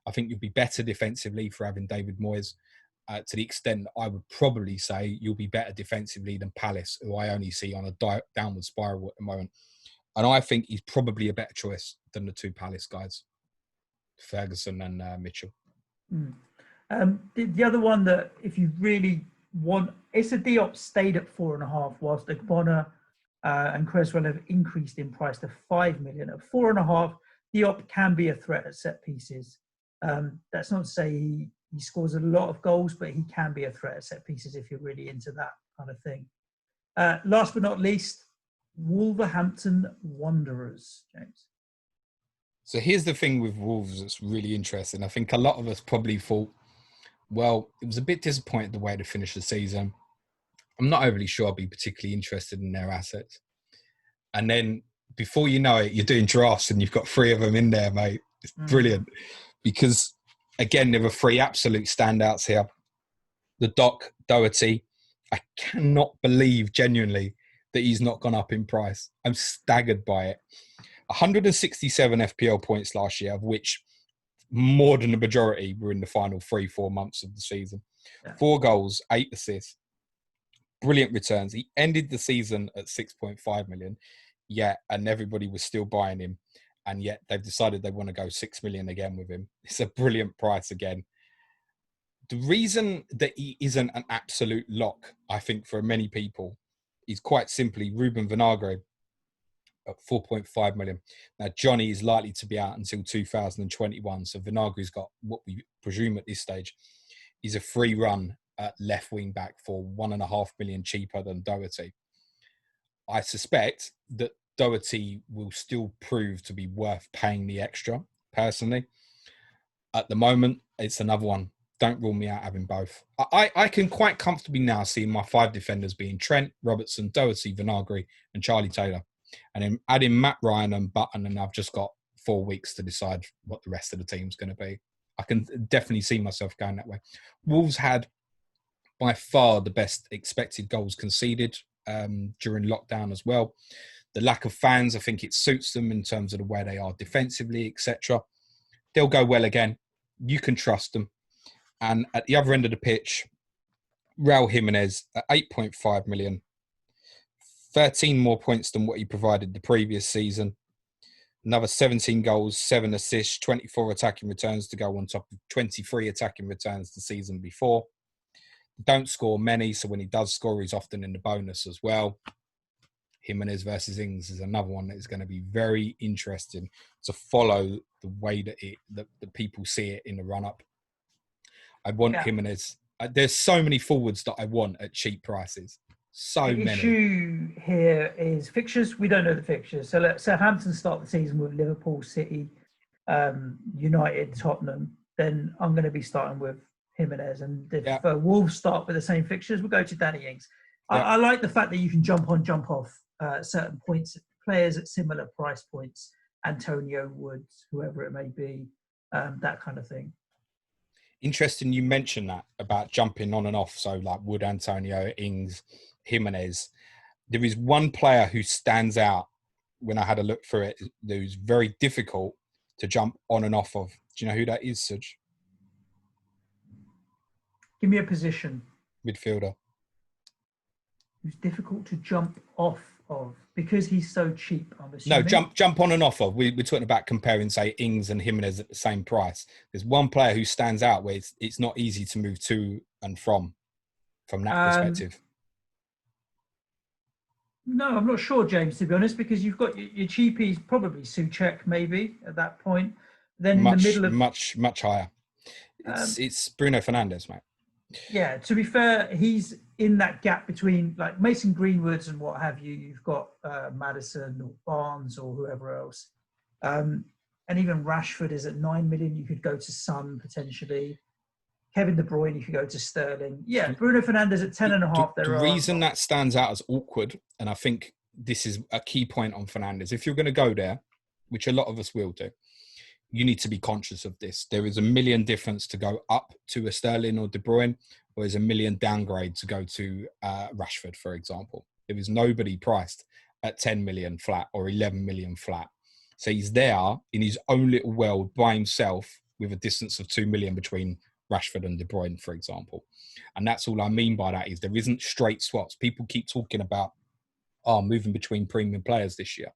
I think you'll be better defensively for having David Moyes, to the extent that I would probably say you'll be better defensively than Palace, who I only see on a downward spiral at the moment. And I think he's probably a better choice than the 2 Palace guys, Ferguson and Mitchell. The other one that, if you really want, Issa Diop stayed at 4.5, whilst Ogbonna and Creswell have increased in price to 5 million. At 4.5, Diop can be a threat at set pieces. That's not to say he scores a lot of goals, but he can be a threat at set pieces if you're really into that kind of thing. Last but not least, Wolverhampton Wanderers, James. So here's the thing with Wolves that's really interesting. I think a lot of us probably thought, well, it was a bit disappointed the way they finished the season. I'm not overly sure I'll be particularly interested in their assets. And then before you know it, you're doing drafts and you've got 3 of them in there, mate. It's brilliant. Because, again, there were 3 absolute standouts here. The Doherty. I cannot believe, genuinely, that he's not gone up in price. I'm staggered by it. 167 FPL points last year, of which more than the majority were in the final 3-4 months of the season. Yeah. 4 goals, 8 assists. Brilliant returns. He ended the season at 6.5 million. Yeah, and everybody was still buying him. And yet they've decided they want to go 6 million again with him. It's a brilliant price again. The reason that he isn't an absolute lock, I think, for many people, is quite simply Ruben Vinagre at 4.5 million. Now, Johnny is likely to be out until 2021. So Vinagre's got what we presume at this stage is a free run at left wing back for 1.5 million cheaper than Doherty. I suspect that Doherty will still prove to be worth paying the extra, personally. at the moment, it's another one. Don't rule me out having both. I can quite comfortably now see my 5 defenders being Trent, Robertson, Doherty, Vinagre, and Charlie Taylor. And then adding Matt Ryan and Button, and I've just got 4 weeks to decide what the rest of the team's going to be. I can definitely see myself going that way. Wolves had by far the best expected goals conceded during lockdown as well. The lack of fans, I think it suits them in terms of the way they are defensively, etc. They'll go well again. You can trust them. And at the other end of the pitch, Raul Jimenez at 8.5 million, 13 more points than what he provided the previous season. Another 17 goals, 7 assists, 24 attacking returns to go on top of 23 attacking returns the season before. Don't score many, so when he does score, he's often in the bonus as well. Jimenez versus Ings is another one that is going to be very interesting to follow the way that people see it in the run-up. I want Jimenez. There's so many forwards that I want at cheap prices. So many. The issue here is fixtures. We don't know the fixtures. So let Southampton start the season with Liverpool, City, United, Tottenham. Then I'm going to be starting with Jimenez. And if Wolves start with the same fixtures, we'll go to Danny Ings. I like the fact that you can jump on, jump off certain points, players at similar price points, Antonio, Woods, whoever it may be, that kind of thing. Interesting you mentioned that about jumping on and off. So like Wood, Antonio, Ings, Jimenez. There is one player who stands out when I had a look through it, who's very difficult to jump on and off of. Do you know who that is, Suj? Give me a position. Midfielder. Who's difficult to jump off of because he's so cheap, I'm assuming. No, jump on and off of. We're talking about comparing, say, Ings and Jimenez at the same price. There's one player who stands out where it's not easy to move to and from that perspective. No, I'm not sure, James, to be honest, because you've got your cheapies, probably Souček, maybe, at that point. Then in the middle of... Much higher. It's Bruno Fernandez, mate. Yeah, to be fair, he's in that gap between like Mason Greenwoods and what have you. You've got Maddison or Barnes or whoever else. And even Rashford is at 9 million. You could go to Son potentially. Kevin De Bruyne, you could go to Sterling. Yeah, Bruno Fernandes at 10.5. The reason that stands out as awkward, and I think this is a key point on Fernandes, if you're going to go there, which a lot of us will do, you need to be conscious of this. There is a million difference to go up to a Sterling or De Bruyne, or there's a million downgrade to go to Rashford, for example. There is nobody priced at 10 million flat or 11 million flat. So he's there in his own little world by himself with a distance of 2 million between Rashford and De Bruyne, for example. And that's all I mean by that is there isn't straight swaps. People keep talking about, moving between premium players this year.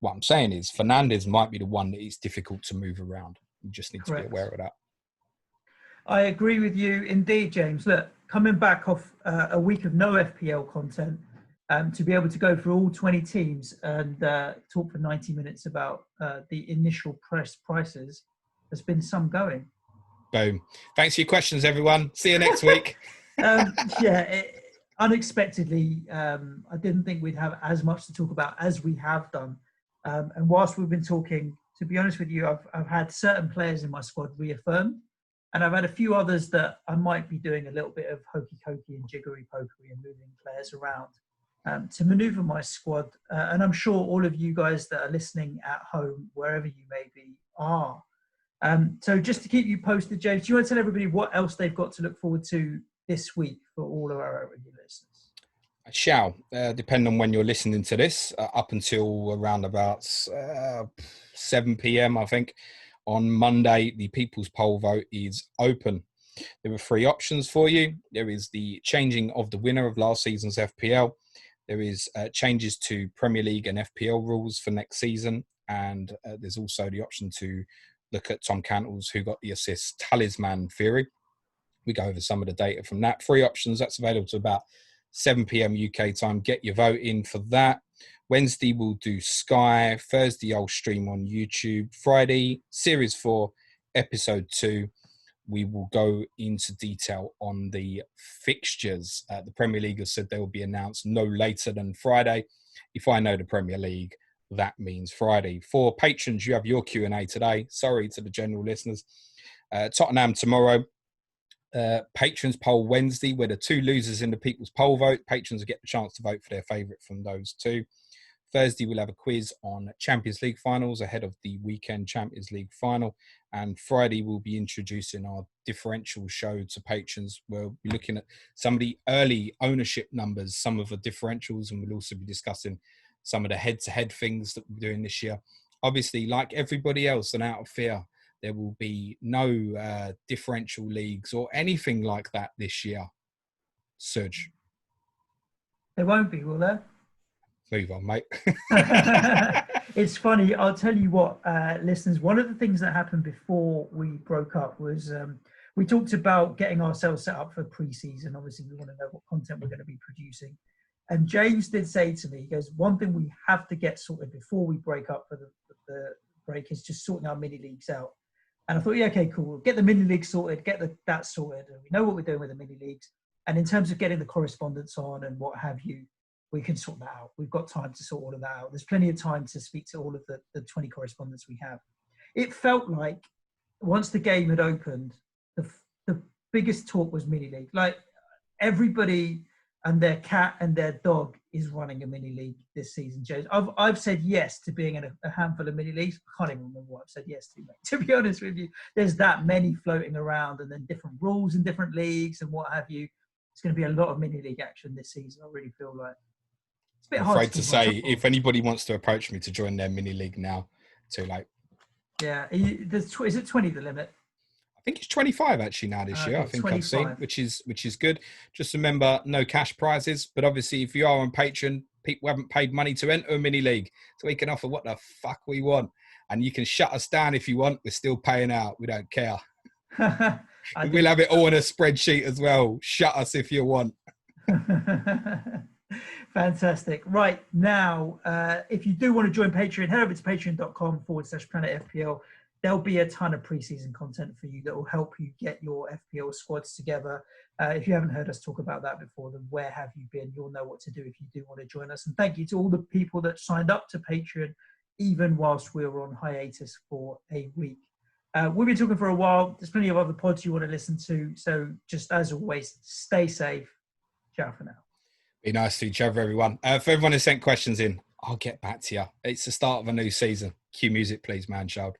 What I'm saying is Fernandes might be the one that is difficult to move around. You just need to be aware of that. I agree with you indeed, James. Look, coming back off a week of no FPL content, to be able to go through all 20 teams and talk for 90 minutes about the initial prices has been some going. Boom. Thanks for your questions, everyone. See you next week. Unexpectedly, I didn't think we'd have as much to talk about as we have done. And whilst we've been talking, to be honest with you, I've had certain players in my squad reaffirmed, and I've had a few others that I might be doing a little bit of hokey-cokey and jiggery-pokery and moving players around to manoeuvre my squad. And I'm sure all of you guys that are listening at home, wherever you may be, are. So just to keep you posted, James, do you want to tell everybody what else they've got to look forward to this week for all of our regular listeners? I shall, depend on when you're listening to this, up until around about 7 p.m, I think. On Monday, the People's Poll vote is open. There are 3 options for you. There is the changing of the winner of last season's FPL. There is changes to Premier League and FPL rules for next season. And there's also the option to look at Tom Cantle's Who Got the Assist talisman theory. We go over some of the data from that. 3 options. That's available to about 7 p.m. UK time. Get your vote in for that. Wednesday, we'll do Sky. Thursday, I'll stream on YouTube. Friday, Series 4, Episode 2. We will go into detail on the fixtures. The Premier League has said they will be announced no later than Friday. If I know the Premier League, that means Friday. For patrons, you have your Q&A today. Sorry to the general listeners. Tottenham tomorrow. Patrons poll Wednesday, where the 2 losers in the people's poll vote. Patrons will get the chance to vote for their favourite from those 2. Thursday, we'll have a quiz on Champions League finals ahead of the weekend Champions League final. And Friday, we'll be introducing our differential show to patrons. We'll be looking at some of the early ownership numbers, some of the differentials, and we'll also be discussing some of the head-to-head things that we're doing this year. Obviously, like everybody else, and out of fear, there will be no differential leagues or anything like that this year. Suj. There won't be, will there? Move on, mate. It's funny. I'll tell you what, listeners, one of the things that happened before we broke up was we talked about getting ourselves set up for pre-season. Obviously, we want to know what content we're going to be producing. And James did say to me, he goes, one thing we have to get sorted before we break up for the break is just sorting our mini leagues out. And I thought, yeah, okay, cool. We'll get the mini league sorted, get that sorted. And we know what we're doing with the mini leagues. And in terms of getting the correspondence on and what have you, we can sort that out. We've got time to sort all of that out. There's plenty of time to speak to all of the 20 correspondents we have. It felt like once the game had opened, the biggest talk was mini league. Like everybody and their cat and their dog is running a mini league this season, James. I've said yes to being in a handful of mini leagues. I can't even remember what I've said yes to, mate. To be honest with you, there's that many floating around, and then different rules in different leagues and what have you. It's going to be a lot of mini league action this season. I really feel like it's a bit hard. I'm afraid to say, if anybody wants to approach me to join their mini league now, too late. Yeah, is it 20 the limit? I think it's 25 actually now this year. I think 25. I've seen, which is good. Just remember, no cash prizes. But obviously, if you are on Patreon, people haven't paid money to enter a mini league, so we can offer what the fuck we want, and you can shut us down if you want. We're still paying out. We don't care. We'll have it all in a spreadsheet as well. Shut us if you want. Fantastic. Right now, if you do want to join Patreon, head over to patreon.com/planetfpl. There'll be a ton of preseason content for you that will help you get your FPL squads together. If you haven't heard us talk about that before, then where have you been? You'll know what to do if you do want to join us. And thank you to all the people that signed up to Patreon, even whilst we were on hiatus for a week. We've been talking for a while. There's plenty of other pods you want to listen to. So just as always, stay safe. Ciao for now. Be nice to each other, everyone. For everyone who sent questions in, I'll get back to you. It's the start of a new season. Cue music, please, man, child.